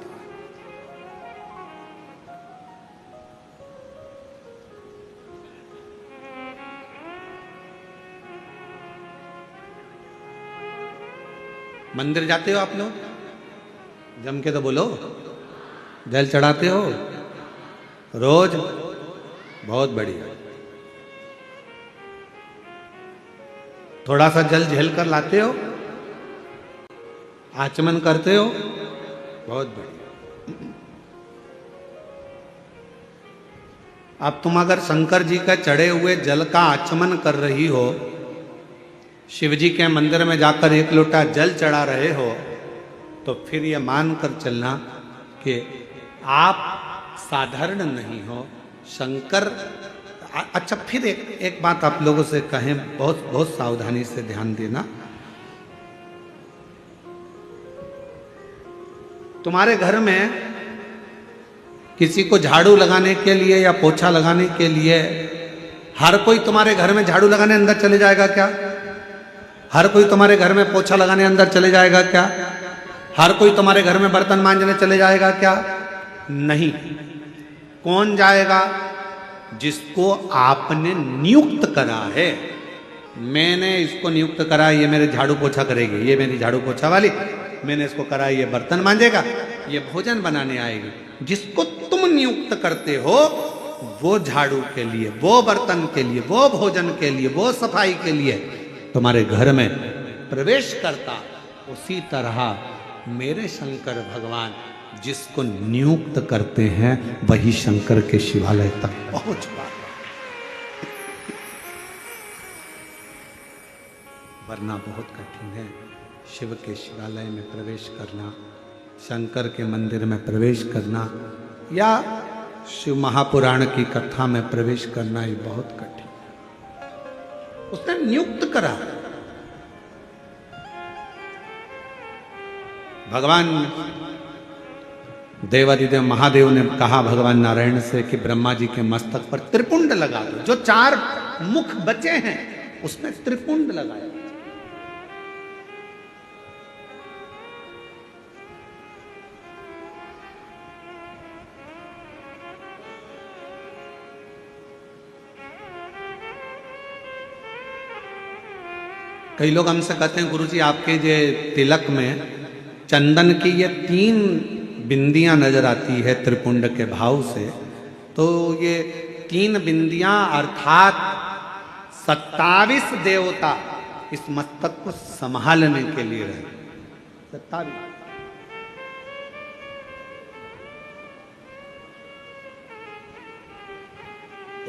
मंदिर जाते हो आप लोग? जम के तो बोलो। जल चढ़ाते हो रोज? बहुत बढ़िया। थोड़ा सा जल झेल कर लाते हो? आचमन करते हो? बहुत बढ़िया। अब तुम अगर शंकर जी का चढ़े हुए जल का आचमन कर रही हो, शिव जी के मंदिर में जाकर एक लोटा जल चढ़ा रहे हो, तो फिर ये मान कर चलना कि आप साधारण नहीं हो। शंकर अच्छा, फिर एक बात आप लोगों से कहें, बहुत बहुत सावधानी से ध्यान देना। तुम्हारे घर में किसी को झाड़ू लगाने के लिए या पोछा लगाने के लिए, हर कोई तुम्हारे घर में झाड़ू लगाने अंदर चले जाएगा क्या? हर कोई तुम्हारे घर में पोछा लगाने अंदर चले जाएगा क्या? हर कोई तुम्हारे घर में बर्तन मांजने चले जाएगा क्या? नहीं। कौन जाएगा? जिसको आपने नियुक्त करा है। मैंने इसको नियुक्त करा, ये मेरे झाड़ू पोछा करेगी, ये मेरी झाड़ू पोछा वाली, मैंने इसको करा, ये बर्तन मांजेगा, ये भोजन बनाने आएगी। जिसको तुम नियुक्त करते हो, वो झाड़ू के लिए, वो बर्तन के लिए, वो भोजन के लिए, वो सफाई के लिए तुम्हारे घर में प्रवेश करता, उसी तरह मेरे शंकर भगवान जिसको नियुक्त करते हैं, वही शंकर के शिवालय तक पहुंच पाता। वरना बहुत कठिन है शिव के शिवालय में प्रवेश करना, शंकर के मंदिर में प्रवेश करना, या शिव महापुराण की कथा में प्रवेश करना, ही बहुत कठिन। उसने नियुक्त करा। भगवान देवादिदेव महादेव ने कहा भगवान नारायण से कि ब्रह्मा जी के मस्तक पर त्रिपुंड लगा दो। जो 4 मुख बचे हैं उसमें त्रिपुंड लगाया। कई लोग हमसे कहते हैं गुरुजी आपके जे तिलक में चंदन की ये 3 बिंदियां नजर आती है त्रिपुंड के भाव से, तो ये 3 बिंदियां अर्थात 27 देवता इस मस्तक को संभालने के लिए रहे। 27।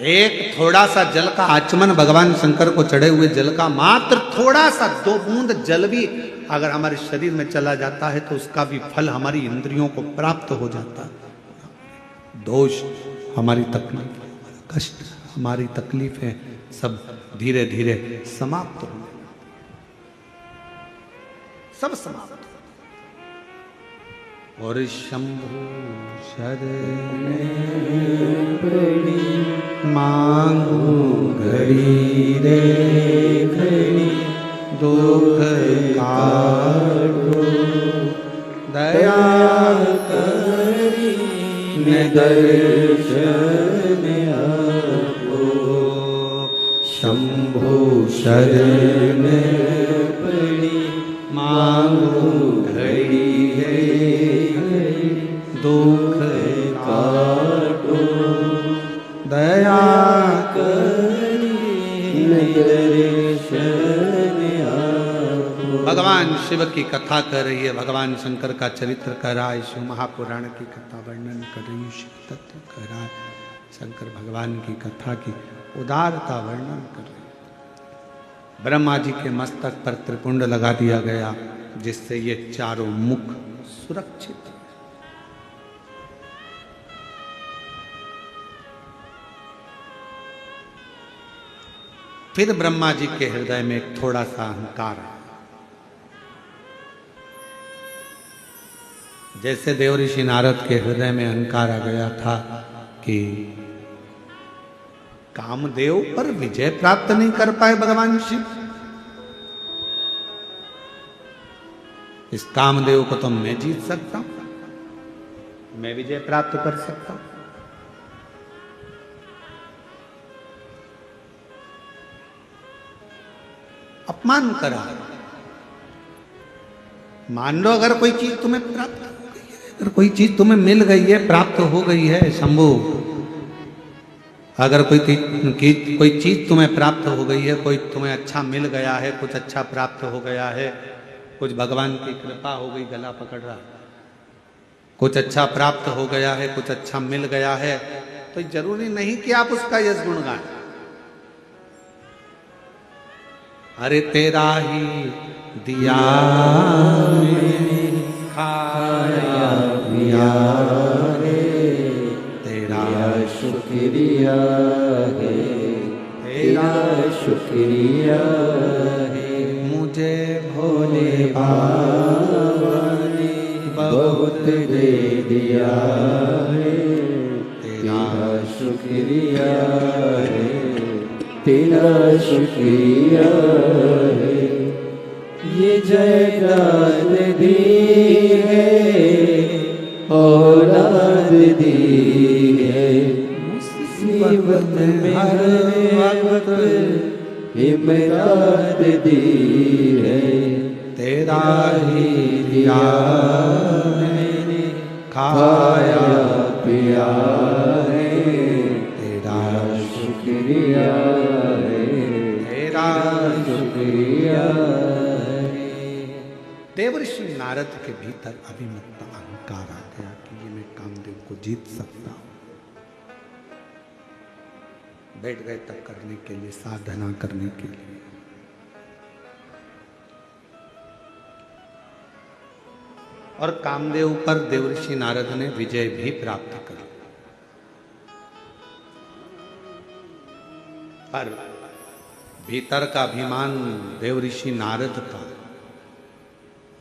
एक थोड़ा सा जल का आचमन भगवान शंकर को चढ़े हुए जल का, मात्र थोड़ा सा 2 बूंद जल भी अगर हमारे शरीर में चला जाता है तो उसका भी फल हमारी इंद्रियों को प्राप्त हो जाता है। दोष, हमारी तकलीफ, कष्ट, हमारी तकलीफें सब धीरे धीरे समाप्त हो, सब समाप्त। और शंभु शरण मांगू घड़ी रे घड़ी, दुख काटो दया करी, दर्शन आपो। शंभु शरण पड़ी मांगू घड़ी दुख काटो दया करी, दर्शन आपो। भगवान शिव की कथा कर रही है, भगवान शंकर का चरित्र कर रहा है, शिव महापुराण की कथा वर्णन कर रही है, शिव तत्व कर रहा है, शंकर भगवान की कथा की उदारता वर्णन कर रही है। ब्रह्मा जी के मस्तक पर त्रिपुंड लगा दिया गया, जिससे ये 4 मुख सुरक्षित। फिर ब्रह्मा जी के हृदय में एक थोड़ा सा अहंकार है। जैसे देव ऋषि नारद के हृदय में अहंकार आ गया था कि कामदेव पर विजय प्राप्त नहीं कर पाए भगवान शिव, इस कामदेव को तो मैं जीत सकता हूं, मैं विजय प्राप्त कर सकता हूं। अपमान करा। मान लो अगर कोई चीज तुम्हें प्राप्त हो गई है, अगर कोई चीज तुम्हें मिल गई है, प्राप्त हो गई है शंभु, अगर कोई चीज तुम्हें प्राप्त हो गई है, कोई तुम्हें अच्छा मिल गया है, कुछ अच्छा प्राप्त हो गया है, कुछ भगवान की कृपा हो गई, गला पकड़ रहा, कुछ अच्छा प्राप्त हो गया है, कुछ अच्छा मिल गया है, तो जरूरी नहीं कि आप उसका यश गुण गाएं। अरे तेरा ही दिया खाया पिया रे, तेरा शुक्रिया है, तेरा शुक्रिया है, मुझे भोले बाबा ने बहुत दे दिया है, तेरा शुक्रिया है, तेरा शुक्रिया है। ये जायदाद दी है, औलाद दी है, मुसीबत में हर वक्त इमदाद दी है, तेरा ही दिया मैंने खाया पिया है, तेरा शुक्रिया है, तेरा शुक्रिया है। देवर्षि नारद के भीतर अभिमत अहंकार आ गया कि ये मैं कामदेव को जीत सकता हूं। बैठ गए तब करने के लिए, साधना करने के लिए। और कामदेव पर देवर्षि नारद ने विजय भी प्राप्त कर। पर भीतर का अभिमान देवर्षि नारद का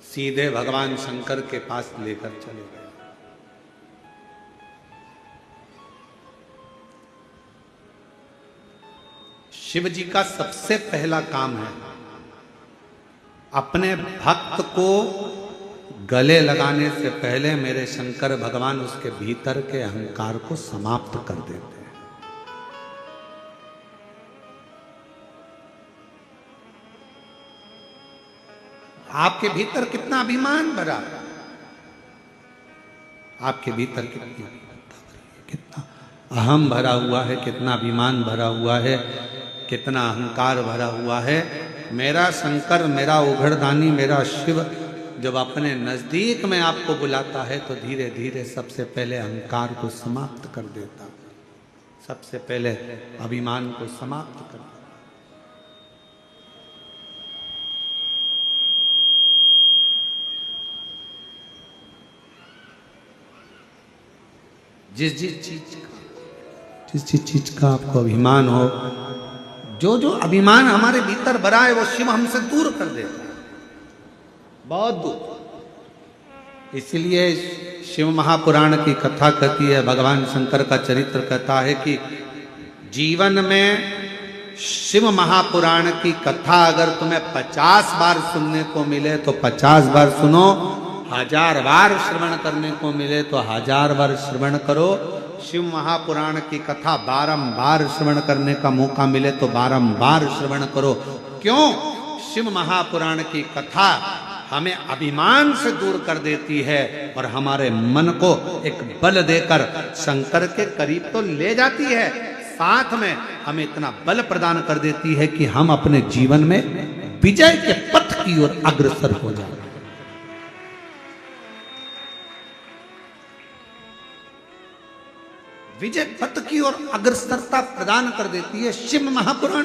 सीधे भगवान शंकर के पास लेकर चले गए। शिव जी का सबसे पहला काम है अपने भक्त को गले लगाने से पहले मेरे शंकर भगवान उसके भीतर के अहंकार को समाप्त कर देते हैं। आपके भीतर कितना अभिमान भरा, आपके भीतर कितना अहम भरा हुआ है, कितना अभिमान भरा हुआ है, कितना अहंकार भरा हुआ है। मेरा शंकर, मेरा उघड़दानी, मेरा शिव जब अपने नजदीक में आपको बुलाता है तो धीरे धीरे सबसे पहले अहंकार को समाप्त कर देता, सबसे पहले अभिमान को समाप्त कर देता। जिस चीज का आपको अभिमान हो, जो अभिमान हमारे भीतर भरा है वो शिव हमसे दूर कर देता है, बहुत दूर। इसलिए शिव महापुराण की कथा कहती है, भगवान शंकर का चरित्र कहता है कि जीवन में शिव महापुराण की कथा अगर तुम्हें 50 बार सुनने को मिले तो 50 बार सुनो, 1000 बार श्रवण करने को मिले तो 1000 बार श्रवण करो। शिव महापुराण की कथा बारंबार श्रवण करने का मौका मिले तो बारंबार श्रवण करो। क्यों? शिव महापुराण की कथा हमें अभिमान से दूर कर देती है और हमारे मन को एक बल देकर शंकर के करीब तो ले जाती है, साथ में हमें इतना बल प्रदान कर देती है कि हम अपने जीवन में विजय के पथ की ओर अग्रसर हो जाए। विजय पथ की ओर अग्रसरता प्रदान कर देती है शिव महापुराण।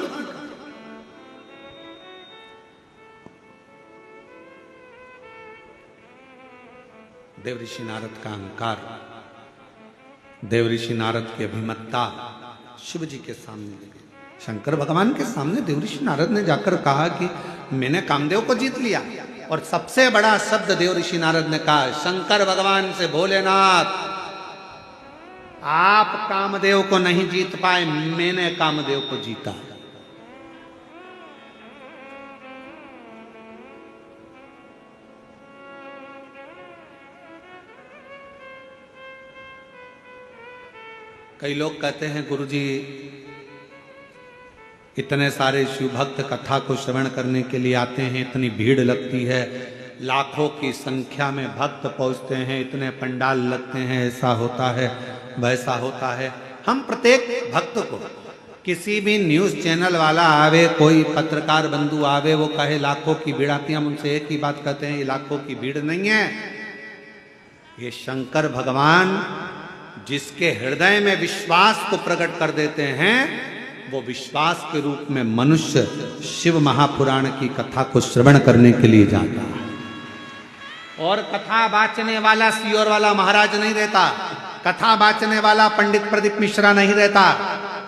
देवऋषि नारद का अहंकार, देवऋषि नारद की अभिमत्ता शिव जी के सामने लगी। शंकर भगवान के सामने देवऋषि नारद ने जाकर कहा कि मैंने कामदेव को जीत लिया। और सबसे बड़ा शब्द देवऋषि नारद ने कहा शंकर भगवान से, भोलेनाथ आप कामदेव को नहीं जीत पाए, मैंने कामदेव को जीता। कई लोग कहते हैं गुरुजी इतने सारे शिव भक्त कथा को श्रवण करने के लिए आते हैं, इतनी भीड़ लगती है, लाखों की संख्या में भक्त पहुंचते हैं, इतने पंडाल लगते हैं, ऐसा होता है वैसा होता है। हम प्रत्येक भक्त को, किसी भी न्यूज चैनल वाला आवे, कोई पत्रकार बंधु आवे, वो कहे लाखों की भीड़ आती है, हम उनसे एक ही बात कहते हैं, ये लाखों की भीड़ नहीं है, ये शंकर भगवान जिसके हृदय में विश्वास को प्रकट कर देते हैं, वो विश्वास के रूप में मनुष्य शिव महापुराण की कथा को श्रवण करने के लिए जाता है। और कथा वाचने वाला सियोर वाला महाराज नहीं रहता, कथा वाचने वाला पंडित प्रदीप मिश्रा नहीं रहता,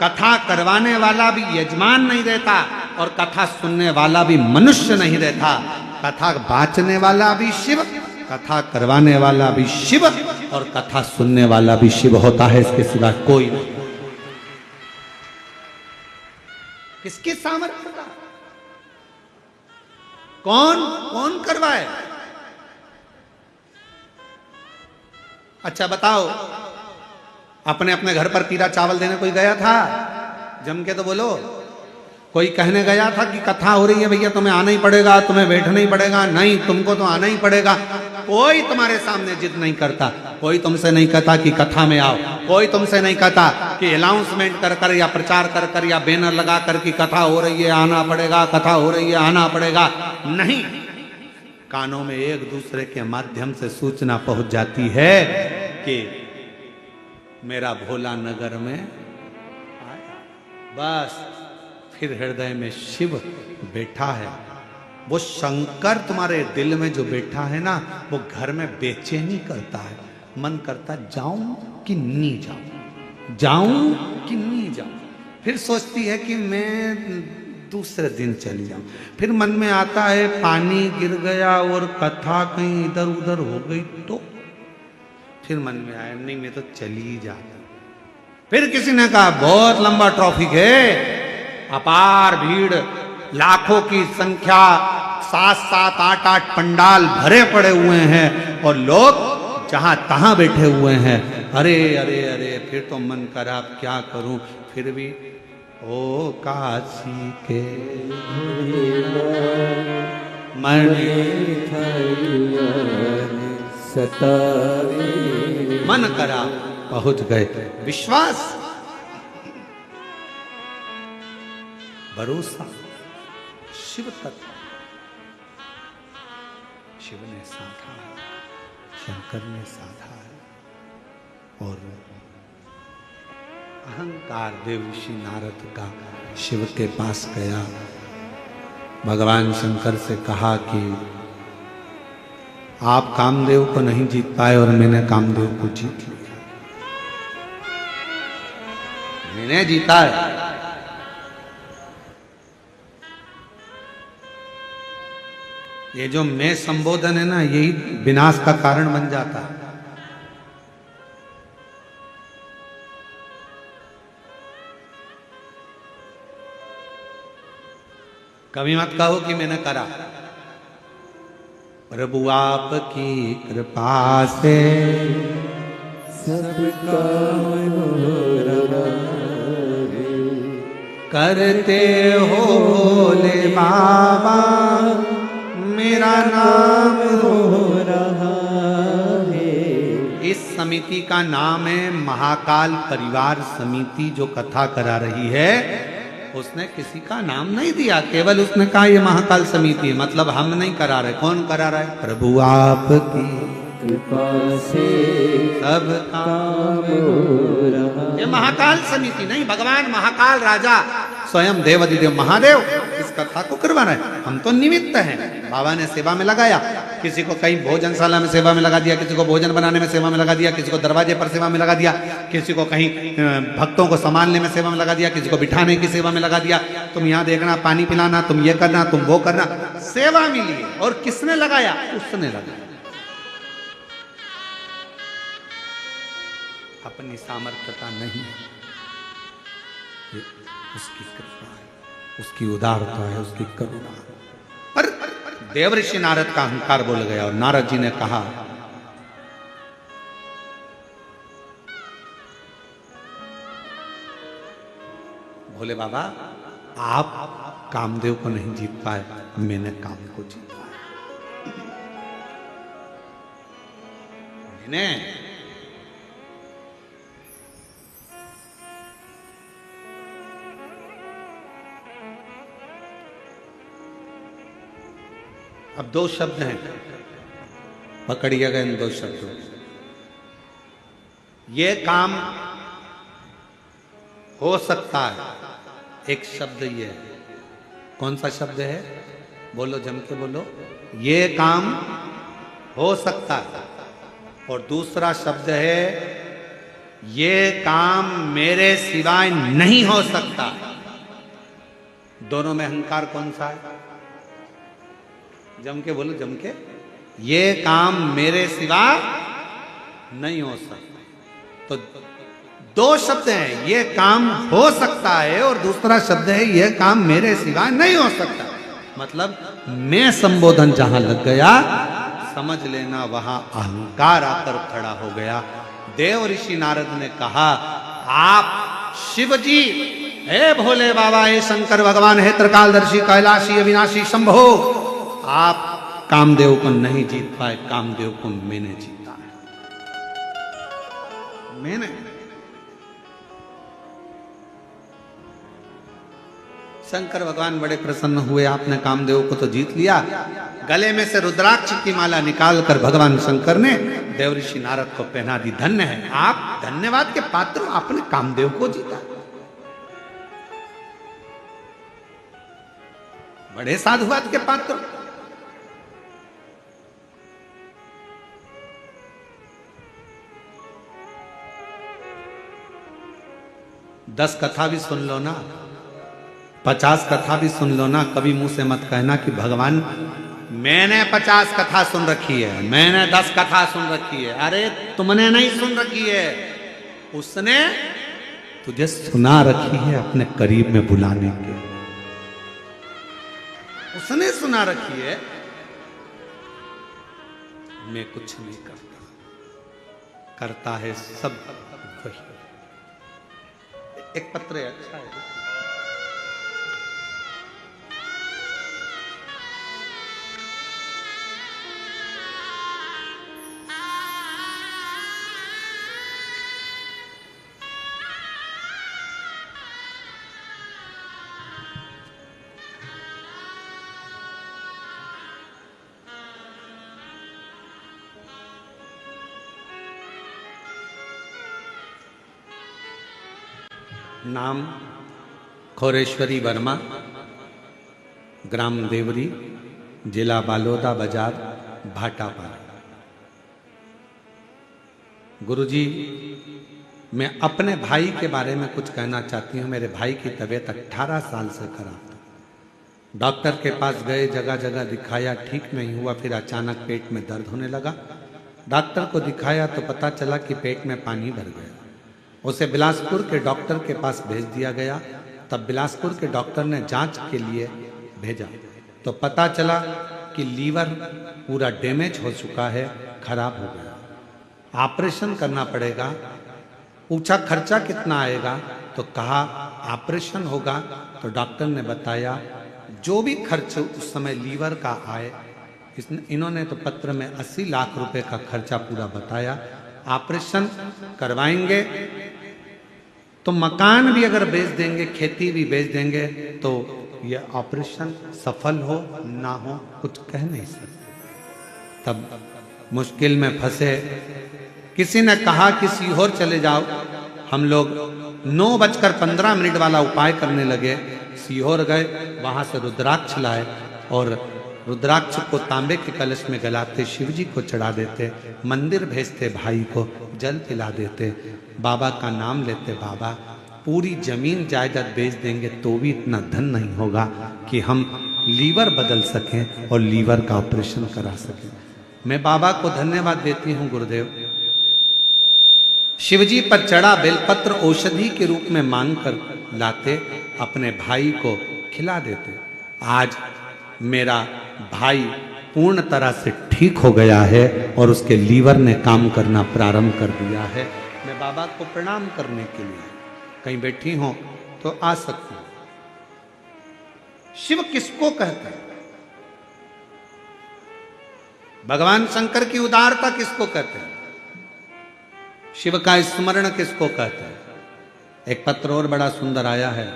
कथा करवाने वाला भी यजमान नहीं रहता, और कथा सुनने वाला भी मनुष्य नहीं रहता। कथा वाचने वाला भी शिव, कथा करवाने वाला भी शिव, और कथा सुनने वाला भी शिव होता है, इसके सिवा कोई नहीं। किसके सामर्थ्य का? कौन कौन करवाए? अच्छा बताओ, अपने अपने घर पर तीरा चावल देने कोई गया था? जम के तो बोलो। कोई कहने गया था कि कथा हो रही है भैया तुम्हें आना ही पड़ेगा, तुम्हें बैठना ही पड़ेगा? नहीं, तुमको तो आना ही पड़ेगा। कोई तुम्हारे सामने जिद नहीं करता, कोई तुमसे नहीं कहता कि कथा में आओ, कोई तुमसे नहीं कहता कि अनाउंसमेंट कर कर या प्रचार कर कर या बैनर लगा कर कि कथा हो रही है आना पड़ेगा, कथा हो रही है आना पड़ेगा। नहीं, कानों में एक दूसरे के माध्यम से सूचना पहुंच जाती है कि मेरा भोला नगर में आया, बस फिर हृदय में शिव बैठा है। वो शंकर तुम्हारे दिल में जो बैठा है ना, वो घर में बेचैनी करता है, मन करता जाऊं कि नहीं जाऊं, जाऊं कि नहीं जाऊं। फिर सोचती है कि मैं दूसरे दिन चली जाऊं। फिर मन में आता है पानी गिर गया और कथा कहीं इधर उधर हो गई तो फिर मन में आया नहीं मैं तो चली ही जाता। फिर किसी ने कहा बहुत लंबा ट्रैफिक है, अपार भीड़, लाखों की संख्या, 7-7, 8-8 पंडाल भरे पड़े हुए हैं और लोग जहां तहां बैठे हुए हैं। अरे अरे अरे, फिर तो मन करा अब क्या करूं। फिर भी ओ काशी के मन करा पहुंच गए। विश्वास, भरोसा शिव तक, शिव ने साधा है, शंकर ने साधा है। और अहंकार देव ऋषि नारद का शिव के पास गया, भगवान शंकर से कहा कि आप कामदेव को नहीं जीत पाए और मैंने कामदेव को जीत लिया, मैंने जीता है। ये जो मैं संबोधन है ना, यही विनाश का कारण बन जाता है। कभी मत कहो कि मैंने करा। प्रभु आपकी कृपा से सबका हो रहा है, करते हो भोले बाबा, मेरा नाम हो रहा है। इस समिति का नाम है महाकाल परिवार समिति। जो कथा करा रही है उसने किसी का नाम नहीं दिया, केवल उसने कहा ये महाकाल समिति, मतलब हम नहीं करा रहे। कौन करा रहा है? प्रभु आपकी कृपा से सब काम हो रहा। ये महाकाल समिति नहीं, भगवान महाकाल राजा स्वयं देवाधिदेव महादेव इस कथा को करवा रहे हैं। हम तो निमित्त हैं। बाबा ने सेवा में लगाया, किसी को कहीं भोजनशाला में सेवा में लगा दिया, किसी को भोजन बनाने में सेवा में लगा दिया, किसी को दरवाजे पर सेवा में लगा दिया, किसी को कहीं भक्तों को संभालने में सेवा में लगा दिया, किसी को बिठाने की सेवा में लगा दिया। तुम यहाँ देखना, पानी पिलाना, तुम ये करना, तुम वो करना, सेवा मिली है। और किसने लगाया? उसने लगाया। अपनी सामर्थ्यता नहीं, उसकी कृपा है, उसकी उदारता है, उसकी करुणा है। पर देवऋषि नारद का अहंकार बोल गया और नारद जी ने कहा भोले बाबा आप कामदेव को नहीं जीत पाए, मैंने काम को जीता है। इन्हें अब दो शब्द हैं, पकड़िएगा इन दो शब्दों। ये काम हो सकता है, एक शब्द ये है। कौन सा शब्द है? बोलो, जम के बोलो। ये काम हो सकता है। और दूसरा शब्द है, ये काम मेरे सिवाय नहीं हो सकता। दोनों में अहंकार कौन सा है? जम के बोलो, जम के। ये काम मेरे सिवा नहीं हो सकता। तो दो शब्द हैं, ये काम हो सकता है और दूसरा शब्द है, ये काम मेरे सिवा नहीं हो सकता। मतलब मैं संबोधन जहां लग गया, समझ लेना वहां अहंकार आकर खड़ा हो गया। देव ऋषि नारद ने कहा, आप शिव जी, हे भोले बाबा, हे शंकर भगवान, हे त्रिकालदर्शी, कैलाशी, अविनाशी, शंभो, आप कामदेव को नहीं जीत पाए, कामदेव को मैंने जीता है। मैंने। शंकर भगवान बड़े प्रसन्न हुए, आपने कामदेव को तो जीत लिया। गले में से रुद्राक्ष की माला निकालकर भगवान शंकर ने देवऋषि नारद को पहना दी। धन्य है आप, धन्यवाद के पात्र, आपने कामदेव को जीता। बड़े साधुवाद के पात्र। दस कथा भी सुन लो ना, 50 कथा भी सुन लो ना। कभी मुंह से मत कहना कि भगवान मैंने 50 कथा सुन रखी है, मैंने 10 कथा सुन रखी है। अरे तुमने नहीं सुन रखी है, उसने तुझे सुना रखी है अपने करीब में बुलाने के। उसने सुना रखी है। मैं कुछ नहीं करता, करता है सब वही। एक पत्र अच्छा है। नाम खोरेश्वरी वर्मा, ग्राम देवरी, जिला बालोदा बाजार, भाटापारा। गुरुजी, मैं अपने भाई के बारे में कुछ कहना चाहती हूँ। मेरे भाई की तबीयत 18 साल से खराब था। डॉक्टर के पास गए, जगह जगह दिखाया, ठीक नहीं हुआ। फिर अचानक पेट में दर्द होने लगा। डॉक्टर को दिखाया तो पता चला कि पेट में पानी भर गया। उसे बिलासपुर के डॉक्टर के पास भेज दिया गया। तब बिलासपुर के डॉक्टर ने जांच के लिए भेजा तो पता चला कि लीवर पूरा डैमेज हो चुका है, खराब हो गया, ऑपरेशन करना पड़ेगा। पूछा खर्चा कितना आएगा, तो कहा ऑपरेशन होगा। तो डॉक्टर ने बताया जो भी खर्च उस समय लीवर का आए, इन्होंने तो पत्र में 80 लाख रुपए का खर्चा पूरा बताया। ऑपरेशन करवाएंगे तो मकान भी अगर बेच देंगे, खेती भी बेच देंगे, तो ये ऑपरेशन सफल हो ना हो कुछ कह नहीं सकते। तब मुश्किल में फंसे। किसी ने कहा कि सीहोर चले जाओ। हम लोग 9:15 वाला उपाय करने लगे। सीहोर गए, वहां से रुद्राक्ष लाए और रुद्राक्ष को तांबे के कलश में गलाते, शिव जी को चढ़ा देते, मंदिर भेजते, भाई को जल पिला देते, बाबा का नाम लेते। बाबा पूरी जमीन जायदाद बेच देंगे तो भी इतना धन नहीं होगा कि हम लीवर बदल सकें और लीवर का ऑपरेशन करा सकें। मैं बाबा को धन्यवाद देती हूँ गुरुदेव। शिवजी पर चढ़ा बेलपत्र औषधि के रूप में मांग कर लाते, अपने भाई को खिला देते। आज मेरा भाई पूर्ण तरह से ठीक हो गया है और उसके लीवर ने काम करना प्रारंभ कर दिया है। मैं बाबा को प्रणाम करने के लिए कहीं बैठी हूं तो आ सकती हूं। शिव किसको कहते हैं? भगवान शंकर की उदारता किसको कहते हैं? शिव का स्मरण किसको कहते हैं? एक पत्र और बड़ा सुंदर आया है।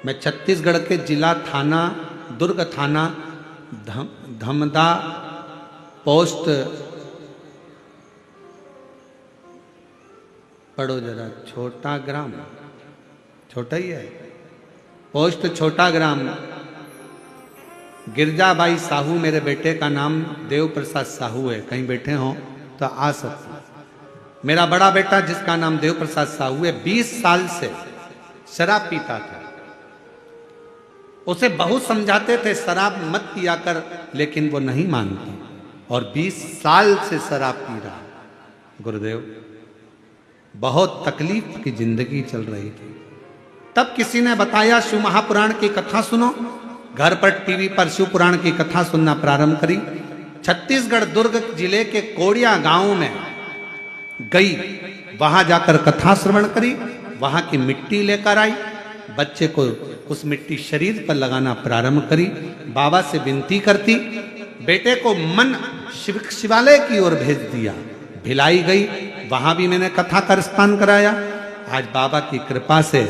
मैं छत्तीसगढ़ के जिला थाना दुर्ग थाना धमदा पोस्ट, पढ़ो जरा, छोटा ग्राम, छोटा ही है, पोस्ट छोटा ग्राम, गिरजाबाई साहू मेरे बेटे का नाम देव प्रसाद साहू है। कहीं बैठे हो तो आ सकते हैं। मेरा बड़ा बेटा जिसका नाम देव प्रसाद साहू है 20 साल से शराब पीता था। उसे बहुत समझाते थे शराब मत पिया कर, लेकिन वो नहीं मानती और 20 साल से शराब पी रहा। गुरुदेव, बहुत तकलीफ की जिंदगी चल रही थी। तब किसी ने बताया शिव महापुराण की कथा सुनो। घर पर टीवी पर शिव पुराण की कथा सुनना प्रारंभ करी। छत्तीसगढ़ दुर्ग जिले के कोड़िया गांव में गई, वहां जाकर कथा श्रवण करी, वहां की मिट्टी लेकर आई, बच्चे को उस मिट्टी शरीर पर लगाना प्रारंभ करी। बाबा से विनती करती, बेटे को मन शिवालय की ओर भेज दिया। भिलाई गई, वहां भी मैंने कथा का स्थान कराया। आज बाबा की कृपा से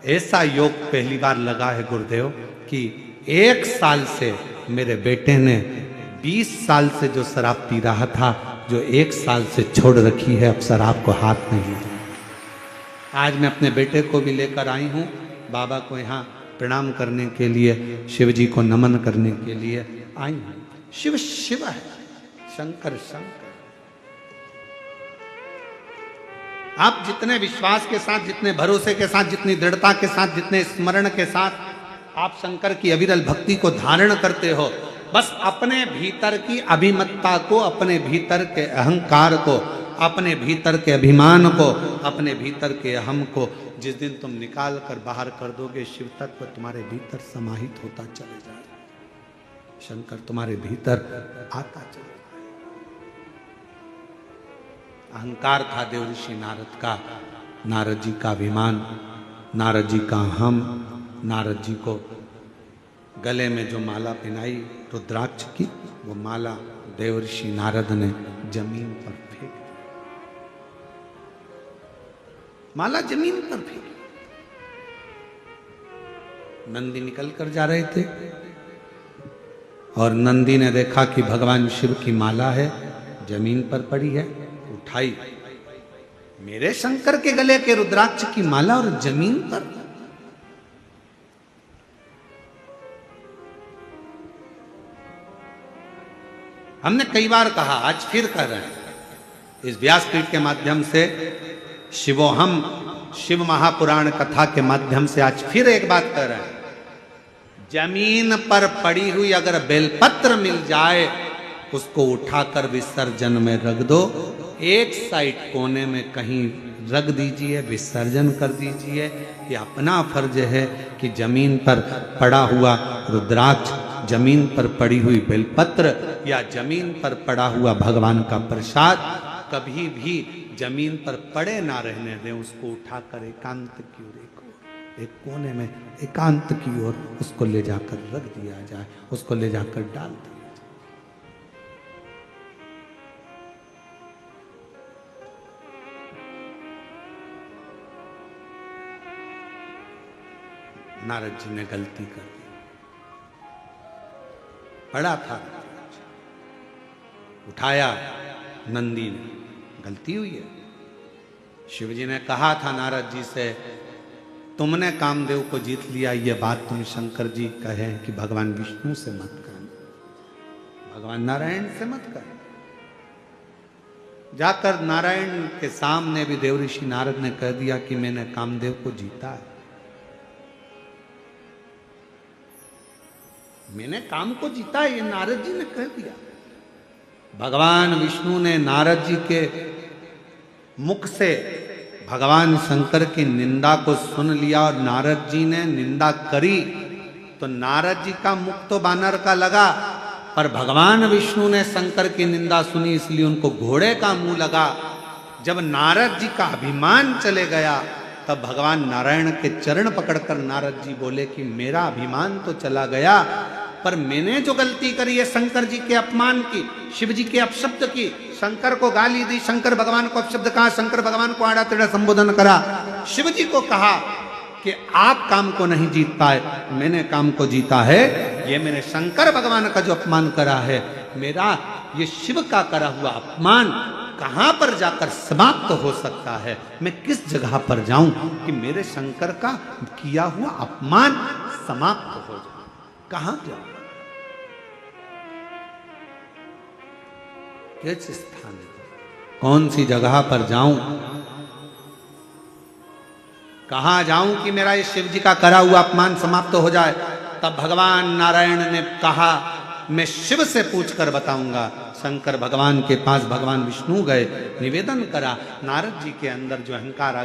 ऐसा योग पहली बार लगा है गुरुदेव कि 1 साल से मेरे बेटे ने 20 साल से जो शराब पी रहा था, जो 1 साल से छोड़ रखी है, अब शराब को हाथ नहीं लिया। आज मैं अपने बेटे को भी लेकर आई हूँ बाबा को यहाँ प्रणाम करने के लिए, शिव जी को नमन करने के लिए आई हूँ। शिव शिव है, शंकर शंकर। आप जितने विश्वास के साथ, जितने भरोसे के साथ, जितनी दृढ़ता के साथ, जितने स्मरण के साथ आप शंकर की अविरल भक्ति को धारण करते हो, बस अपने भीतर की अभिमत्ता को, अपने भीतर के अहंकार को, अपने भीतर के अभिमान को, अपने भीतर के अहम को जिस दिन तुम निकाल कर बाहर कर दोगे, शिव तत्व तुम्हारे भीतर समाहित होता चले जाएगा। शंकर तुम्हारे भीतर आता चले जाएगा। अहंकार था देव ऋषि नारद का, नारद जी का अभिमान, नारद जी का हम, नारद जी को गले में जो माला पहनाई रुद्राक्ष की, वो माला देव ऋषि नारद ने जमीन पर फेंक दी। माला जमीन पर फेंकी। नंदी निकल कर जा रहे थे और नंदी ने देखा कि भगवान शिव की माला है, जमीन पर पड़ी है, उठाई। मेरे शंकर के गले के रुद्राक्ष की माला और जमीन पर। हमने कई बार कहा, आज फिर कर रहे हैं इस व्यासपीठ के माध्यम से, शिवोहम शिव महापुराण कथा के माध्यम से आज फिर एक बात कर रहे हैं। जमीन पर पड़ी हुई अगर बेलपत्र मिल जाए, उसको उठाकर विसर्जन में रख दो। एक साइड कोने में कहीं रख दीजिए, विसर्जन कर दीजिए। ये अपना फर्ज है कि जमीन पर पड़ा हुआ रुद्राक्ष, जमीन पर पड़ी हुई बेलपत्र या जमीन पर पड़ा हुआ भगवान का प्रसाद कभी भी जमीन पर पड़े ना रहने दें। उसको उठाकर एकांत की ओर, एक कोने में एकांत की ओर उसको ले जाकर रख दिया जाए, उसको ले जाकर डाल दिया जाए। नारद जी ने गलती कर दी, पड़ा था, उठाया नंदी ने, गलती हुई है। शिव जी ने कहा था नारद जी से, तुमने कामदेव को जीत लिया, ये बात तुम शंकर जी कहें कि भगवान विष्णु से मत कहें, भगवान नारायण से मत कहें। जाकर नारायण के सामने भी देव ऋषि नारद ने कह दिया कि मैंने कामदेव को जीता है, मैंने काम को जीता है, ये नारद जी ने कह दिया। भगवान विष्णु ने नारद जी के मुख से भगवान शंकर की निंदा को सुन लिया और नारद जी ने निंदा करी तो नारद जी का मुख तो बानर का लगा, पर भगवान विष्णु ने शंकर की निंदा सुनी इसलिए उनको घोड़े का मुंह लगा। जब नारद जी का अभिमान चले गया तब भगवान नारायण के चरण पकड़कर नारद जी बोले कि मेरा अभिमान तो चला गया, पर मैंने जो गलती करी है शंकर जी के अपमान की, शिव जी के अपशब्द की, शंकर को गाली दी, शंकर भगवान को अपशब्द कहा, शंकर भगवान को आड़ा टेढ़ा संबोधन करा, शिव जी को कहा कि आप काम को नहीं जीत पाए, मैंने काम को जीता है। ये मैंने शंकर भगवान का जो अपमान करा है, मेरा ये शिव का करा हुआ अपमान कहां पर जाकर समाप्त हो सकता है? मैं किस जगह पर जाऊं कि मेरे शंकर का किया हुआ अपमान समाप्त हो जाए? कहां जाऊं? किस स्थान, कौन सी जगह पर जाऊं? कहां जाऊं कि मेरा ये शिव जी का करा हुआ अपमान समाप्त हो जाए? तब भगवान नारायण ने कहा मैं शिव से पूछकर बताऊंगा। शंकर भगवान के पास भगवान विष्णु गए, निवेदन करा। नारद जी के अंदर जो अहंकार आ